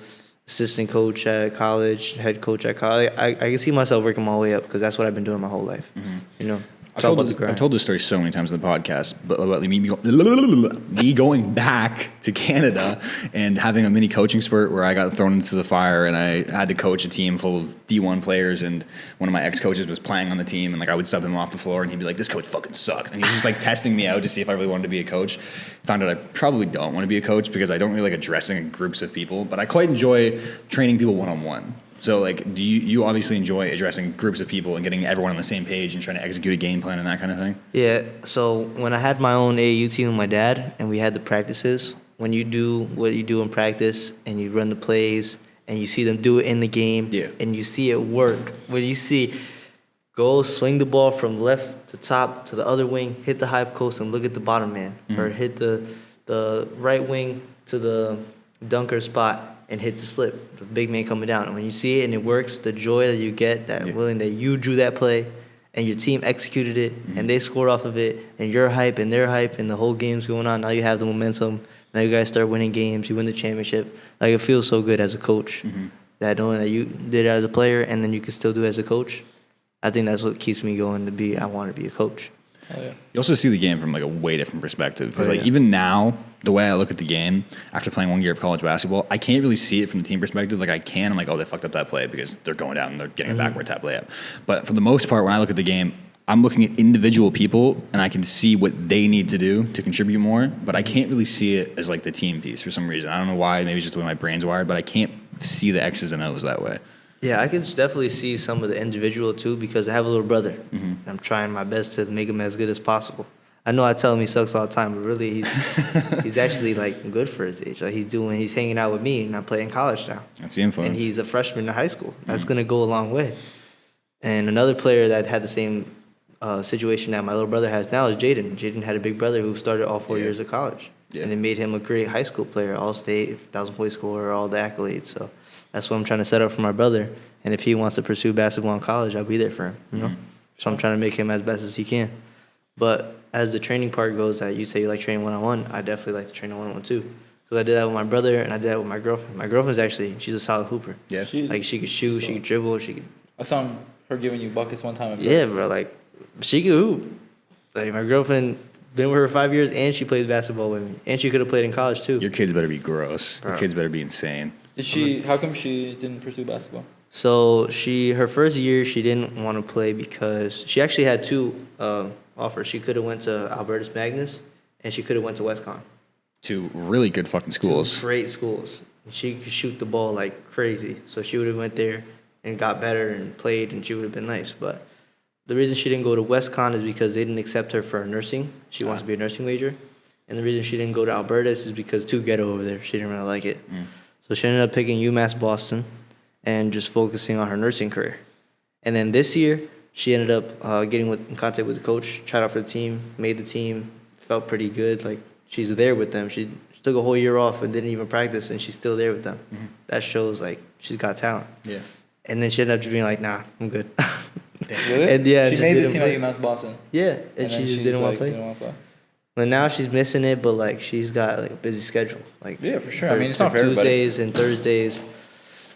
assistant coach at college, head coach at college. I can see myself working my way up because that's what I've been doing my whole life. I've told this story so many times in the podcast, but about me going back to Canada and having a mini coaching spurt where I got thrown into the fire and I had to coach a team full of D1 players, and one of my ex-coaches was playing on the team, and like I would sub him off the floor and he'd be like, this coach fucking sucked. And he was just like testing me out to see if I really wanted to be a coach. Found out I probably don't want to be a coach because I don't really like addressing groups of people, but I quite enjoy training people one-on-one. So, like, do you obviously enjoy addressing groups of people and getting everyone on the same page and trying to execute a game plan and that kind of thing? Yeah, so when I had my own AAU team with my dad and we had the practices, when you do what you do in practice and you run the plays and you see them do it in the game and you see it work, when you see go swing the ball from left to top to the other wing, hit the high post and look at the bottom man, or hit the right wing to the dunker spot and hit the slip, the big man coming down. And when you see it and it works, the joy that you get, that willing that you drew that play and your team executed it and they scored off of it and you're hype and they're hype and the whole game's going on. Now you have the momentum. Now you guys start winning games. You win the championship. Like, it feels so good as a coach that knowing that you did it as a player and then you can still do it as a coach. I think that's what keeps me going I want to be a coach. Oh, yeah. You also see the game from like a way different perspective because even now, the way I look at the game after playing 1 year of college basketball, I can't really see it from the team perspective. Like, I'm like, oh, they fucked up that play because they're going down and they're getting a backward tap layup. But for the most part, when I look at the game, I'm looking at individual people and I can see what they need to do to contribute more, but I can't really see it as like the team piece for some reason. I don't know why. Maybe it's just the way my brain's wired, but I can't see the X's and O's that way. Yeah, I can definitely see some of the individual too because I have a little brother. And I'm trying my best to make him as good as possible. I know I tell him he sucks all the time, but really he's actually like good for his age. Like he's hanging out with me and I'm playing college now. That's the influence. And he's a freshman in high school. That's gonna go a long way. And another player that had the same situation that my little brother has now is Jaden. Jaden had a big brother who started all 4 years of college. And it made him a great high school player, all-state, 1,000-point scorer, all the accolades. So that's what I'm trying to set up for my brother. And if he wants to pursue basketball in college, I'll be there for him, you know? So I'm trying to make him as best as he can. But as the training part goes, that you say you like training one-on-one, I definitely like to train one-on-one too. Because I did that with my brother and I did that with my girlfriend. My girlfriend's she's a solid hooper. Yeah. Like, she could shoot, she could dribble, she could... I saw her giving you buckets one time. Yeah, bro, like, she could hoop. Like, my girlfriend... been with her 5 years, and she plays basketball with me. And she could have played in college, too. Your kids better be gross. Your kids better be insane. How come she didn't pursue basketball? So, her first year, she didn't want to play because she actually had 2 offers. She could have went to Albertus Magnus, and she could have went to WestCon. 2 really good fucking schools. 2 great schools. She could shoot the ball like crazy. So, she would have went there and got better and played, and she would have been nice. But the reason she didn't go to WestCon is because they didn't accept her for nursing. She wants to be a nursing major. And the reason she didn't go to Albertus is because too ghetto over there. She didn't really like it. So she ended up picking UMass Boston and just focusing on her nursing career. And then this year, she ended up getting in contact with the coach, tried out for the team, made the team, felt pretty good. Like, she's there with them. She took a whole year off and didn't even practice, and she's still there with them. That shows, like, she's got talent. Yeah. And then she ended up just being like, nah, I'm good. Really? And yeah, she just made the didn't team play. at UMass Boston. Yeah, and she just didn't want to play. But now she's missing it, but like she's got like a busy schedule. Like, yeah, for sure. I mean, it's not for everybody. Tuesdays and Thursdays.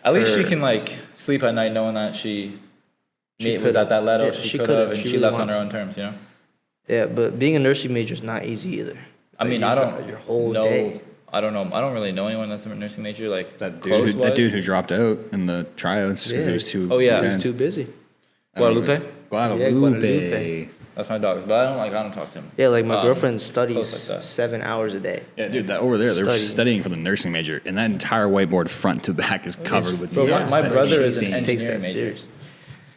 At least she can like sleep at night knowing that she was at that level. Yeah, she could have, and she really left on her own terms. You know. Yeah, but being a nursing major is not easy either. I mean, I don't your whole know. Day. I don't know. I don't really know anyone that's a nursing major. Like that dude who dropped out in the tryouts because it was too. Oh yeah, he was too busy. Guadalupe. Guadalupe. That's my dog, but I don't talk to him. Yeah, like my girlfriend studies like 7 hours a day. Yeah, dude, that over there, they're studying for the nursing major, and that entire whiteboard front to back is covered with. Bro, my brother is an takes engineering that major. serious.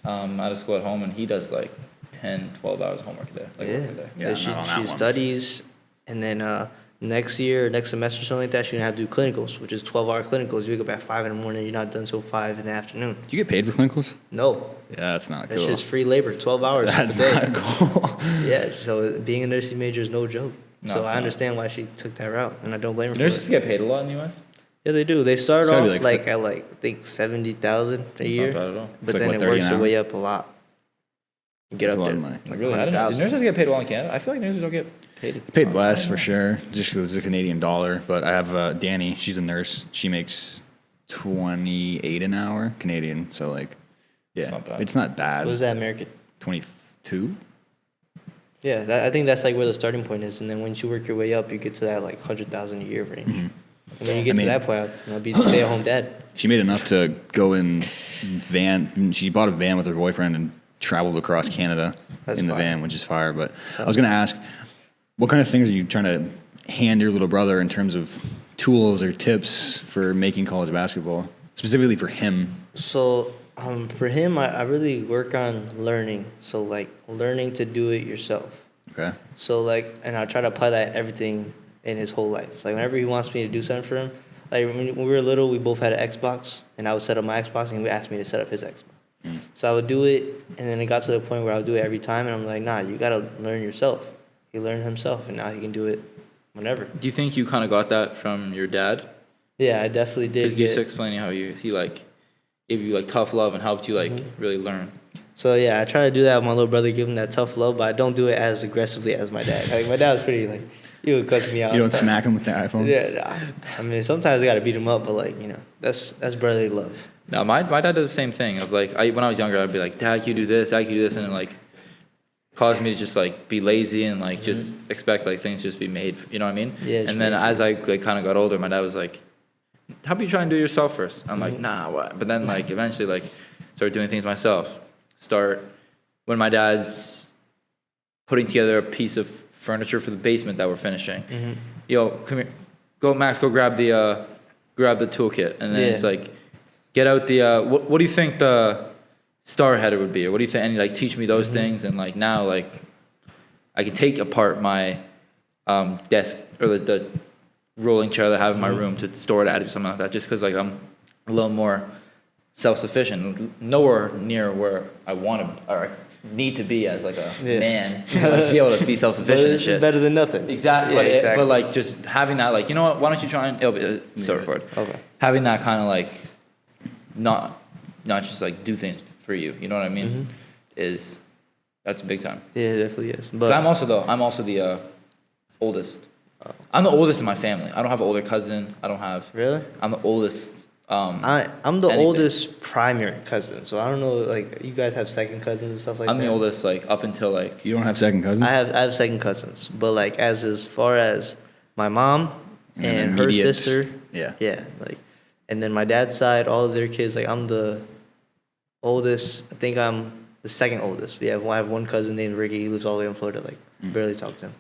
Out of school at home, and he does like 10, 12 hours of homework a day. Like yeah, work a day. Yeah, she studies, and then next semester, something like that, she's gonna have to do clinicals, which is 12-hour clinicals. You wake up at 5 in the morning, you're not done till 5 in the afternoon. Do you get paid for clinicals? No. Yeah, that's not cool. That's just free labor, 12 hours. That's not cool. Yeah, so being a nursing major is no joke. So I understand why she took that route, and I don't blame her for it. Nurses get paid a lot in the U.S.? Yeah, they do. They start off at I think 70,000 a year. Not bad at all. But then it works their way up a lot. You get up there. Like really? I don't know. Nurses get paid well in Canada? I feel like nurses don't get paid less for sure, just because it's a Canadian dollar. But I have Danny. She's a nurse. She makes 28 an hour Canadian. So like, yeah, it's not bad. What is that American? 22. Yeah, I think that's like where the starting point is, and then once you work your way up, you get to that like 100,000 a year range. And when you get to that point, I'll be the stay-at-home dad. She made enough to go in van. She bought a van with her boyfriend and traveled across Canada in the van, which is fire. But I was going to ask, what kind of things are you trying to hand your little brother in terms of tools or tips for making college basketball, specifically for him? So for him, I really work on learning. So like learning to do it yourself. Okay. So like, and I try to apply that in everything in his whole life. Like whenever he wants me to do something for him, like when we were little, we both had an Xbox, and I would set up my Xbox, and he would ask me to set up his Xbox. So I would do it, and then it got to the point where I would do it every time, and I'm like, nah, you gotta learn yourself. He learned himself, and now he can do it whenever. Do you think you kind of got that from your dad? Yeah, I definitely did. Because you was explaining how he like gave you like tough love and helped you like really learn. So yeah, I try to do that with my little brother, give him that tough love, but I don't do it as aggressively as my dad. Like my dad was pretty like, he would cuss me out. You don't smack him with the iPhone? Yeah, nah. I mean sometimes I gotta beat him up, but like that's brotherly love. No, my dad does the same thing. Of like, when I was younger, I'd be like, Dad, can you do this? Dad, can you do this? And it like caused me to just like be lazy and like just expect like things just be made. You know what I mean? Yeah. And then as I like kind of got older, my dad was like, how about you try and do it yourself first? I'm like, nah, what? But then like eventually like started doing things myself. When my dad's putting together a piece of furniture for the basement that we're finishing. Yo, come here. Go, Max, go grab the toolkit. And then it's like, get out the, what do you think the star header would be? Or what do you think? And like teach me those things. And like now, like I can take apart my desk or the rolling chair that I have in my room to store it at or something like that. Just because like I'm a little more self-sufficient, nowhere near where I want to or need to be as like a man. Like, be able to be self-sufficient and shit. It's better than nothing. Exactly. Yeah, exactly. But like just having that, like, you know what? Why don't you try and it'll be so record. Okay. Having that kind of like not just like do things for you. You know what I mean? That's big time. Yeah, it definitely is. 'Cause But I'm also the oldest. I'm the oldest in my family. I don't have an older cousin. really? I'm the oldest. I'm the anything. oldest primary cousin, so I don't know. Like you guys have second cousins and stuff like that. I'm the oldest, like up until like You don't have second cousins? I have second cousins, but like as far as my mom and her immediate- sister, Yeah. like, and then my dad's side, all of their kids. Like I'm the oldest. I think I'm the second oldest. Yeah, I have one cousin named Ricky. He lives all the way in Florida. Like barely talk to him.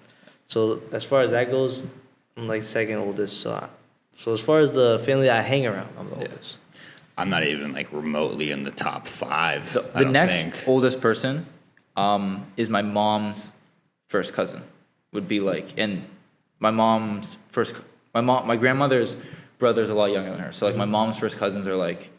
So as far as that goes, I'm like second oldest. So as far as the family I hang around, I'm the oldest. I'm not even like remotely in the top 5. the next oldest person is my mom's first cousin. Would be like, and my grandmother's brother's a lot younger than her. So like my mom's first cousins are like,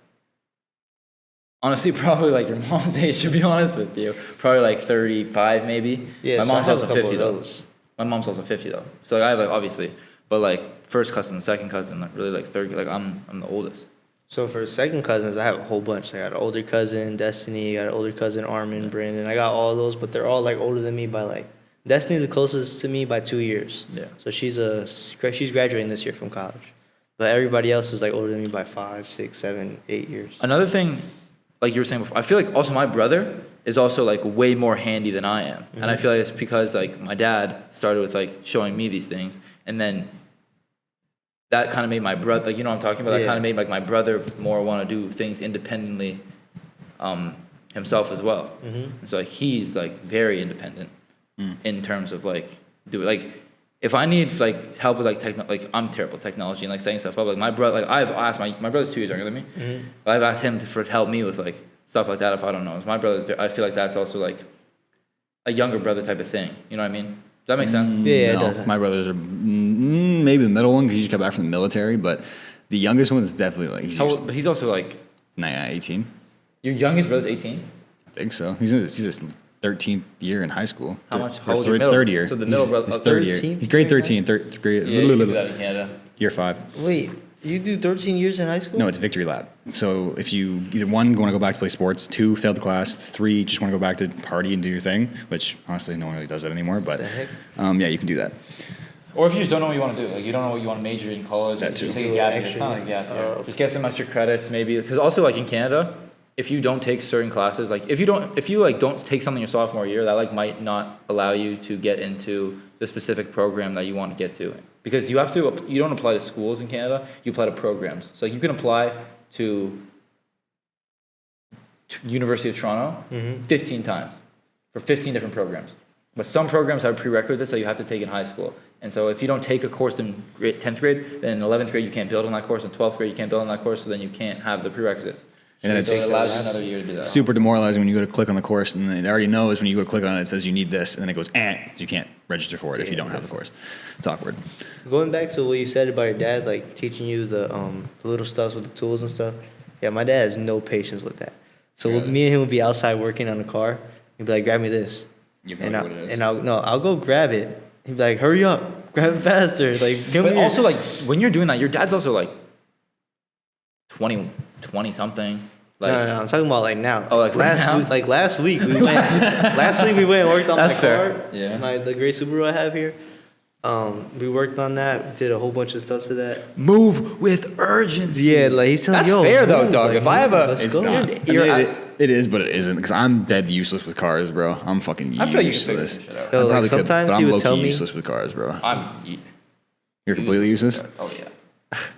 honestly, probably like your mom's age, to be honest with you. Probably like 35 maybe. Yeah, my so I mom's have also a couple 50 of though. those. My mom's also 50 though. So like, I have like obviously, but like first cousin, second cousin, like really like third, like I'm the oldest. So for second cousins, I have a whole bunch. I got an older cousin, Destiny. I got an older cousin, Armin, Brandon. I got all those, but they're all like older than me by like. Destiny's the closest to me by 2 years. Yeah. So she's graduating this year from college, but everybody else is like older than me by 5, 6, 7, 8 years. Another thing, like you were saying before, I feel like also my brother is also like way more handy than I am. And I feel like it's because like my dad started with like showing me these things, and then that kind of made my brother, like, you know what I'm talking about? That kind of made like my brother more want to do things independently himself as well. And so like he's like very independent in terms of like if I need like help with like I'm terrible at technology and like setting stuff up. Like my brother, like I've asked my brother's 2 years younger than me, but I've asked him to help me with like stuff like that if I don't know. My brother, I feel like that's also like a younger brother type of thing. You know what I mean? Does that make sense? Yeah, No, it does. my brothers are maybe the middle one because he just got back from the military, but the youngest one is definitely like But he's also like 18. your youngest brother's 18. I think so. He's his 13th year in high school. How much? Or How old's your middle? third year. So the middle brother, His third year. 13th He's grade year in 13. Grade, Yeah, you do that in Canada. year 5. Wait, you do 13 years in high school? No, it's Victory Lap. So if you either 1 want to go back to play sports, 2 failed the class, 3 just want to go back to party and do your thing, which honestly no one really does that anymore. But The heck? yeah, you can do that. Or if you just don't know what you want to do, like you don't know what you want to major in college, That like, just too. take a gap year. It's not like a gap year. Just get some extra credits, maybe. Because also, like in Canada, if you don't take certain classes, like if you don't take something your sophomore year, that like might not allow you to get into the specific program that you want to get to. Because you don't apply to schools in Canada, you apply to programs. So you can apply to University of Toronto 15 times for 15 different programs. But some programs have prerequisites that you have to take in high school. And so if you don't take a course in 10th grade, then in 11th grade you can't build on that course, in 12th grade you can't build on that course, so then you can't have the prerequisites. And then So it it's allows you another year to do that. super demoralizing when you go to click on the course, and then it already knows when you go to click on it, it says you need this, and then it goes, you can't register for it if you don't have the course. It's awkward. Going back to what you said about your dad, like teaching you the little stuff with the tools and stuff. Yeah, my dad has no patience with that. So me and him would be outside working on the car. He'd be like, "Grab me this," I'll go grab it. He'd be like, "Hurry up, grab it faster!" Like, give But me also, like, when you're doing that, your dad's also like 20 something. Like, no, I'm talking about like now. Oh, like right now? Last week we went. Last week we went and worked on That's my fair. car. Yeah. The gray Subaru I have here. We worked on that. We did a whole bunch of stuff to that. move with urgency. Yeah, like he's telling That's yo, fair though, move, dog. like, If I have a, let's It's go. not. You're It is, but it isn't, because I'm dead useless with cars, bro. I'm fucking I feel like you can figure useless. some shit out. Yo, I like, probably could, sometimes but he I'm would tell low-key me- useless with cars, bro. I'm You're completely useless? Oh yeah.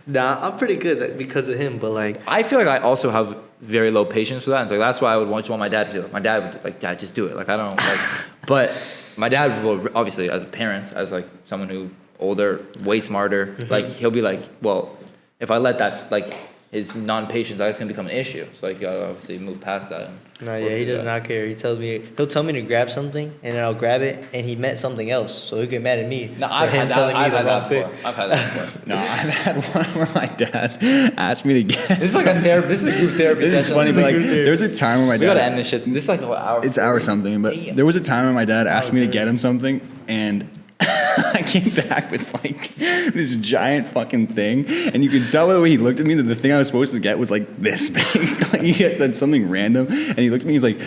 Nah, I'm pretty good because of him, but like, I feel like I also have very low patience for that. And so that's why I would want my dad to do it. My dad would like, "Dad, just do it." Like, I don't like, but my dad will obviously, as a parent, as like someone who older, way smarter, like he'll be like, "Well, if I let that like his non-patience, that's gonna become an issue." So like, you gotta obviously move past that. And nah, yeah, he does not care. He'll tell me to grab something, and then I'll grab it, and he meant something else, so he'll get mad at me No, for I've him had that. telling me I've the had wrong that thing. before. I've had that before. No, I've had one where my dad asked me to get. This is like a therapy. This is a group therapy. This is session. funny, This but is a like, group therapy. there's a time when my We gotta dad. end this shit. This is like an hour. It's hour something, but there was a time when my dad asked me to get him something, and I came back with like this giant fucking thing, and you could tell by the way he looked at me that the thing I was supposed to get was like this big. Like, he had said something random, and he looked at me. He's like,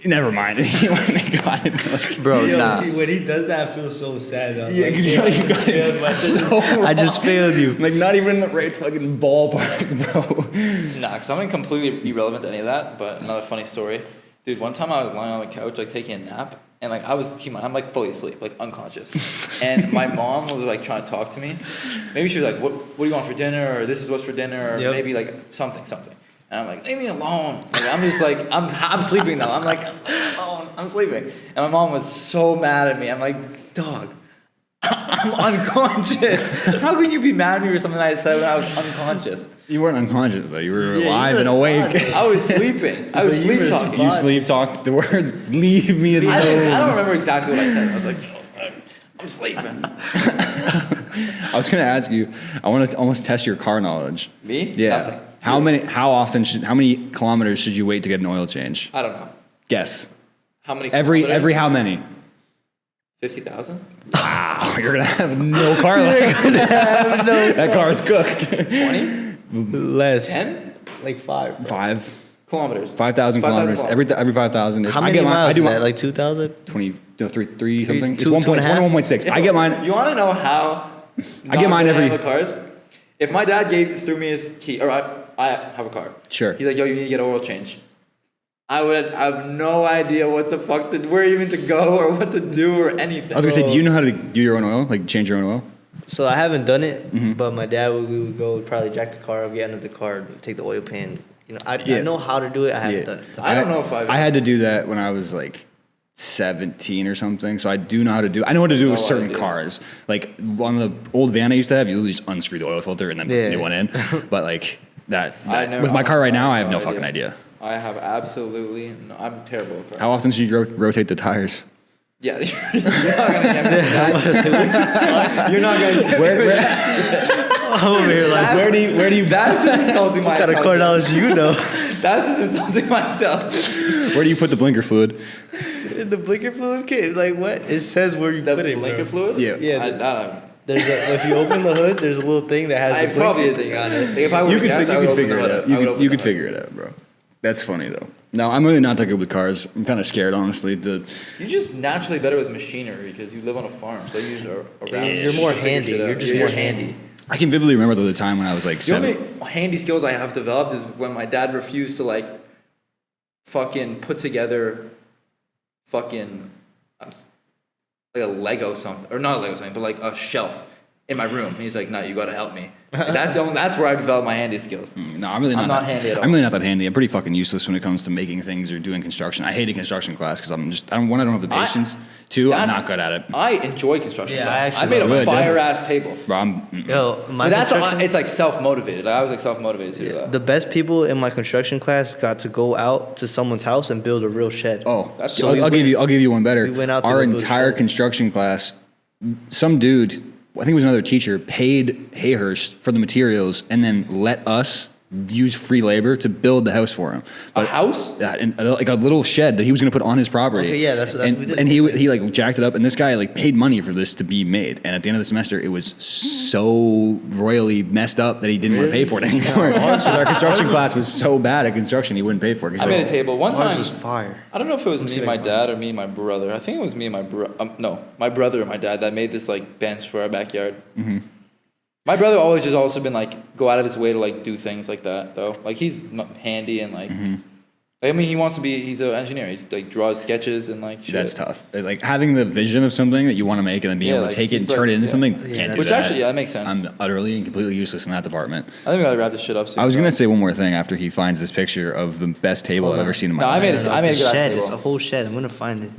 "Never mind." And he went and got it. Like, Bro, nah. When he does that, I feel so sad. yeah, because you got it so I just failed you. like not even in the right fucking ballpark, bro. Nah, because I'm completely irrelevant to any of that. But another funny story, dude. One time I was lying on the couch, like taking a nap, and like I'm like fully asleep, like unconscious. And my mom was like trying to talk to me. Maybe she was like, "What do you want for dinner?" Or "This is what's for dinner," or maybe like something. And I'm like, "Leave me alone." Like, I'm just like, I'm sleeping now. I'm like, I'm sleeping. And my mom was so mad at me. I'm like, "Dog, I'm unconscious. How can you be mad at me for something I said when I was unconscious?" You weren't unconscious though. You were you alive were and awake. responding. I was sleeping. I was But you sleep talking. You sleep talked the words. Leave me alone. I don't remember exactly what I said. I was like, I'm sleeping. I was gonna ask you. I want to almost test your car knowledge. Me? Yeah. Nothing. How many kilometers should you wait to get an oil change? I don't know. Guess. How many? Every how many? 50,000? Wow, you're gonna have no car left. That car is cooked. 20? Less. 10? Like 5. Kilometers. 5,000 kilometers. Every 5,000. How many miles is that? Like 2,000? 20, no, three something. It's Two and a half? 1.6. I get mine. You want to know how? I get mine every- cars. If my dad threw me his key, or I have a car. Sure. He's like, "Yo, you need to get an oil change." I have no idea what the fuck where even to go or what to do or anything. I was gonna say, do you know how to do your own oil? Like change your own oil? So I haven't done it, but my dad we would go probably jack the car up, get into the car, take the oil pan. You know, I know how to do it. I haven't done it. I don't know if I had to do that when I was like 17 or something. So I do know how to do. I know how to do it with certain idea. cars. Like on the old van I used to have, you literally just unscrew the oil filter and then put the new one in. But like with my car right now, I have no fucking idea. I have absolutely no. I'm terrible at cars. How often should you rotate the tires? Yeah, you're not gonna get me with that. You're not gonna get me with that. I'm over here like, Where do you That's just insulting my what kind of car knowledge intelligence. you know? That's just insulting my intelligence. where do you put the blinker fluid? In the blinker fluid kit, like what? It says where you The put it. blinker bro. fluid? Yeah. Yeah, I don't. if you open the hood, there's a little thing that has I the probably blinker is thing on it. If I were You to could guess, I would open figure the it hood. out. You could figure it out, bro. That's funny though. No, I'm really not that good with cars. I'm kind of scared, honestly. You're just naturally better with machinery because you live on a farm, so you are around. You're more handy. You're just more handy. I can vividly remember the time when I was like The 7. only handy skills I have developed is when my dad refused to like fucking put together fucking like a Lego something, or not a Lego something, but like a shelf. in my room. And he's like, no, you got to help me. Like, that's where I developed my handy skills. No, I'm really not handy at all. I'm really not that handy. I'm pretty fucking useless when it comes to making things or doing construction. I hated construction class because I don't have the patience. Two, I'm not good at it. I enjoy construction class. I actually made a fire-ass table. Bro, It's like self-motivated. I was like self-motivated to do that. The best people in my construction class got to go out to someone's house and build a real shed. Oh, I'll give you one better. We went out to our the entire shed. construction class, some dude, I think it was another teacher, paid Hayhurst for the materials and then let us use free labor to build the house for him. A house? Yeah, and like a little shed that he was going to put on his property. Okay, yeah, that's what we did. And he like jacked it up, and this guy like paid money for this to be made. And at the end of the semester, it was so royally messed up that he didn't want to pay for it anymore. Because our construction class was so bad at construction, he wouldn't pay for it. I made a table one time. Ours was fire. I don't know if it was me and my dad or me and my brother. I think it was me and my brother. My brother and my dad that made this like bench for our backyard. Mm-hmm. My brother always just also been like go out of his way to like do things like that though. Like he's handy and like, I mean he wants to be. He's an engineer. He's like draws sketches and like shit. That's tough. Like having the vision of something that you want to make and then being able to take it and turn it into something. Can't do Which that. actually, that makes sense. I'm utterly and completely useless in that department. I think we gotta wrap this shit up soon. I was gonna say one more thing after he finds this picture of the best table I've ever seen in my life. I made a good shed. table. It's a whole shed. I'm gonna find it.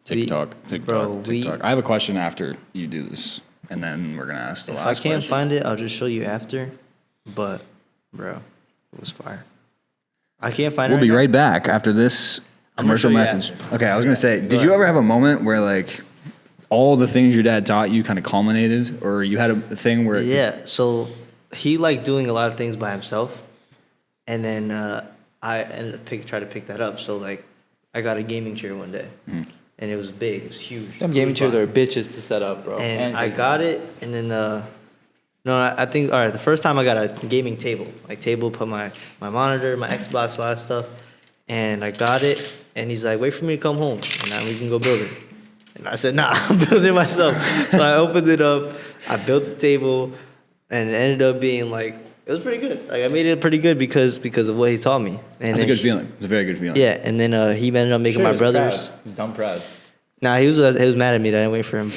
TikTok. Bro, I have a question after you do this, and then we're gonna ask the If last I question. can't find it, I'll just show you after. But, bro, it was fire. I can't find it. We'll be right back after this commercial show you message. after. Okay, I was gonna say, did you ever have a moment where like all the things your dad taught you kind of culminated, or you had a thing where Yeah, so he liked doing a lot of things by himself, and then I ended up try to pick that up. So like, I got a gaming chair one day, and it was big, it was huge. Some gaming chairs are bitches to set up, bro. And I got it, and then I think the first time I got a gaming table, put my monitor, my Xbox, a lot of stuff, and I got it, and he's like, wait for me to come home, and then we can go build it. And I said, nah, I'm building it myself. So I opened it up, I built the table, and it ended up being like, it was pretty good. Like I made it pretty good because of what he taught me. And That's a good feeling. It's a very good feeling. Yeah, and then he ended up making my brothers. I'm proud. Nah, he was mad at me that I didn't wait for him.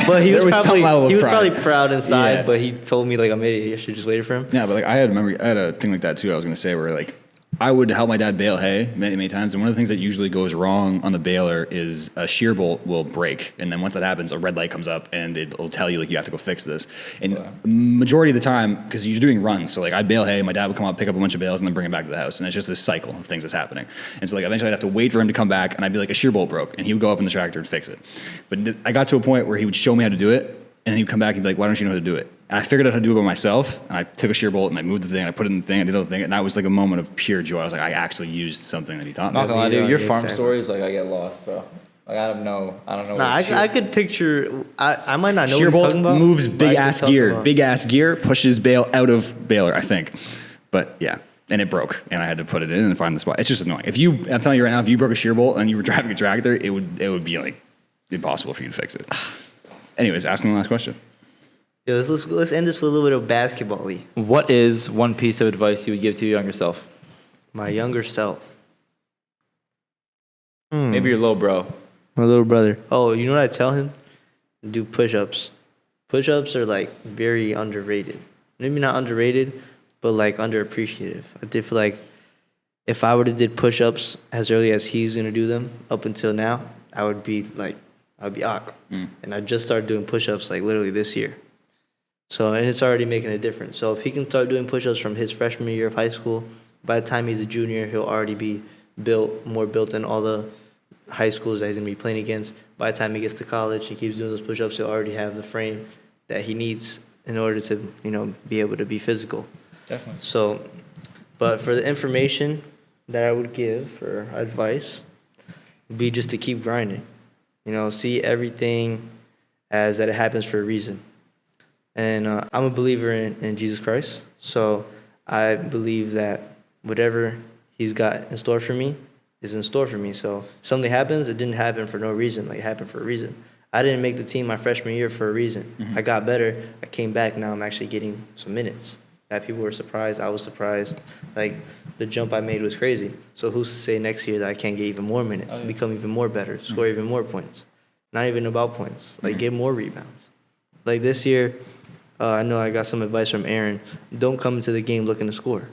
But he was probably proud inside. Yeah. But he told me like I'm an idiot. I should just wait for him. Yeah, but like I had a thing like that too. I was gonna say where like I would help my dad bale hay many times, and one of the things that usually goes wrong on the baler is a shear bolt will break, and then once that happens, a red light comes up, and it'll tell you like you have to go fix this. And majority of the time, because you're doing runs, so like I'd bale hay, my dad would come up, pick up a bunch of bales, and then bring it back to the house, and it's just this cycle of things that's happening. And so like eventually I'd have to wait for him to come back, and I'd be like a shear bolt broke, and he would go up in the tractor and fix it. But I got to a point where he would show me how to do it, and then he'd come back and be like, why don't you know how to do it? And I figured out how to do it by myself, and I took a shear bolt and I moved the thing, and I put it in the thing, I did the other thing, and that was like a moment of pure joy. I was like, I actually used something that he taught me. Not gonna lie, dude, your Yeah, farm exactly. stories, like I get lost, bro. Like I don't know. Nah, I could picture. I might not know Shear what he's bolt talking about. moves but I big could ass talk gear. about- Big ass gear pushes bale out of baler, I think. But yeah, and it broke, and I had to put it in and find the spot. It's just annoying. I'm telling you right now, if you broke a shear bolt and you were driving a tractor, it would be like impossible for you to fix it. Anyways, ask me the last question. Yeah, let's end this with a little bit of basketball-y. What is one piece of advice you would give to your younger self? My younger self. Maybe your little bro. My little brother. Oh, you know what I tell him? Do push-ups. Push-ups are like very underrated. Maybe not underrated, but like underappreciated. I did feel like if I would have did push-ups as early as he's gonna do them up until now, I would be awk. And I just started doing push-ups like literally this year. So, and it's already making a difference. So if he can start doing push-ups from his freshman year of high school, by the time he's a junior, he'll already be more built than all the high schools that he's going to be playing against. By the time he gets to college, he keeps doing those push-ups, he'll already have the frame that he needs in order to, be able to be physical. Definitely. So, but for the information that I would give for advice, would be just to keep grinding. See everything as that it happens for a reason. And I'm a believer in Jesus Christ, so I believe that whatever he's got in store for me is in store for me. So if something happens, it didn't happen for no reason. Like, it happened for a reason. I didn't make the team my freshman year for a reason. I got better. I came back. Now I'm actually getting some minutes. That people were surprised. I was surprised. Like, the jump I made was crazy. So who's to say next year that I can't get even more minutes, become even more better, score even more points? Not even about points. Like, get more rebounds. Like this year, I know I got some advice from Aaron. Don't come into the game looking to score.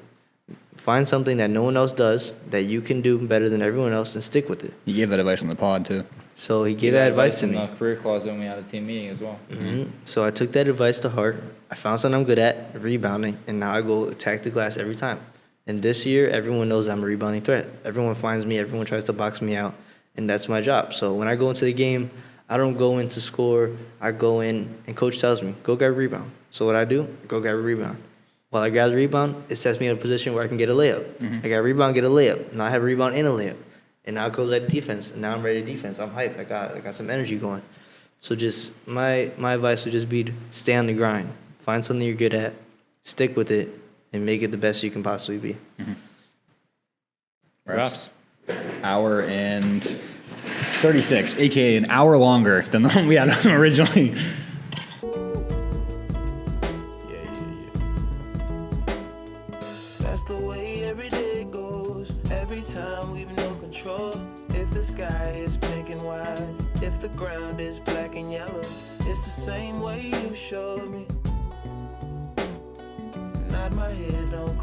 Find something that no one else does that you can do better than everyone else and stick with it. You gave that advice on the pod too. So he gave that advice to in me. the career closet when we had a team meeting as well. So I took that advice to heart. I found something I'm good at, rebounding, and now I go attack the glass every time. And this year, everyone knows I'm a rebounding threat. Everyone finds me. Everyone tries to box me out, and that's my job. So when I go into the game, I don't go in to score. I go in, and coach tells me, go grab a rebound. So what I do, go grab a rebound. While I grab the rebound, it sets me in a position where I can get a layup. I got a rebound, get a layup. Now I have a rebound and a layup. And now it goes like defense. And now I'm ready to defense. I'm hyped. I got some energy going. So just my advice would just be to stay on the grind. Find something you're good at, stick with it, and make it the best you can possibly be. Perhaps. Hour and 36, aka an hour longer than the one we had originally. That's the way every day goes. Every time we've no control. If the sky is pink and white, if the ground is black and yellow, it's the same way you showed me. Nod my head, don't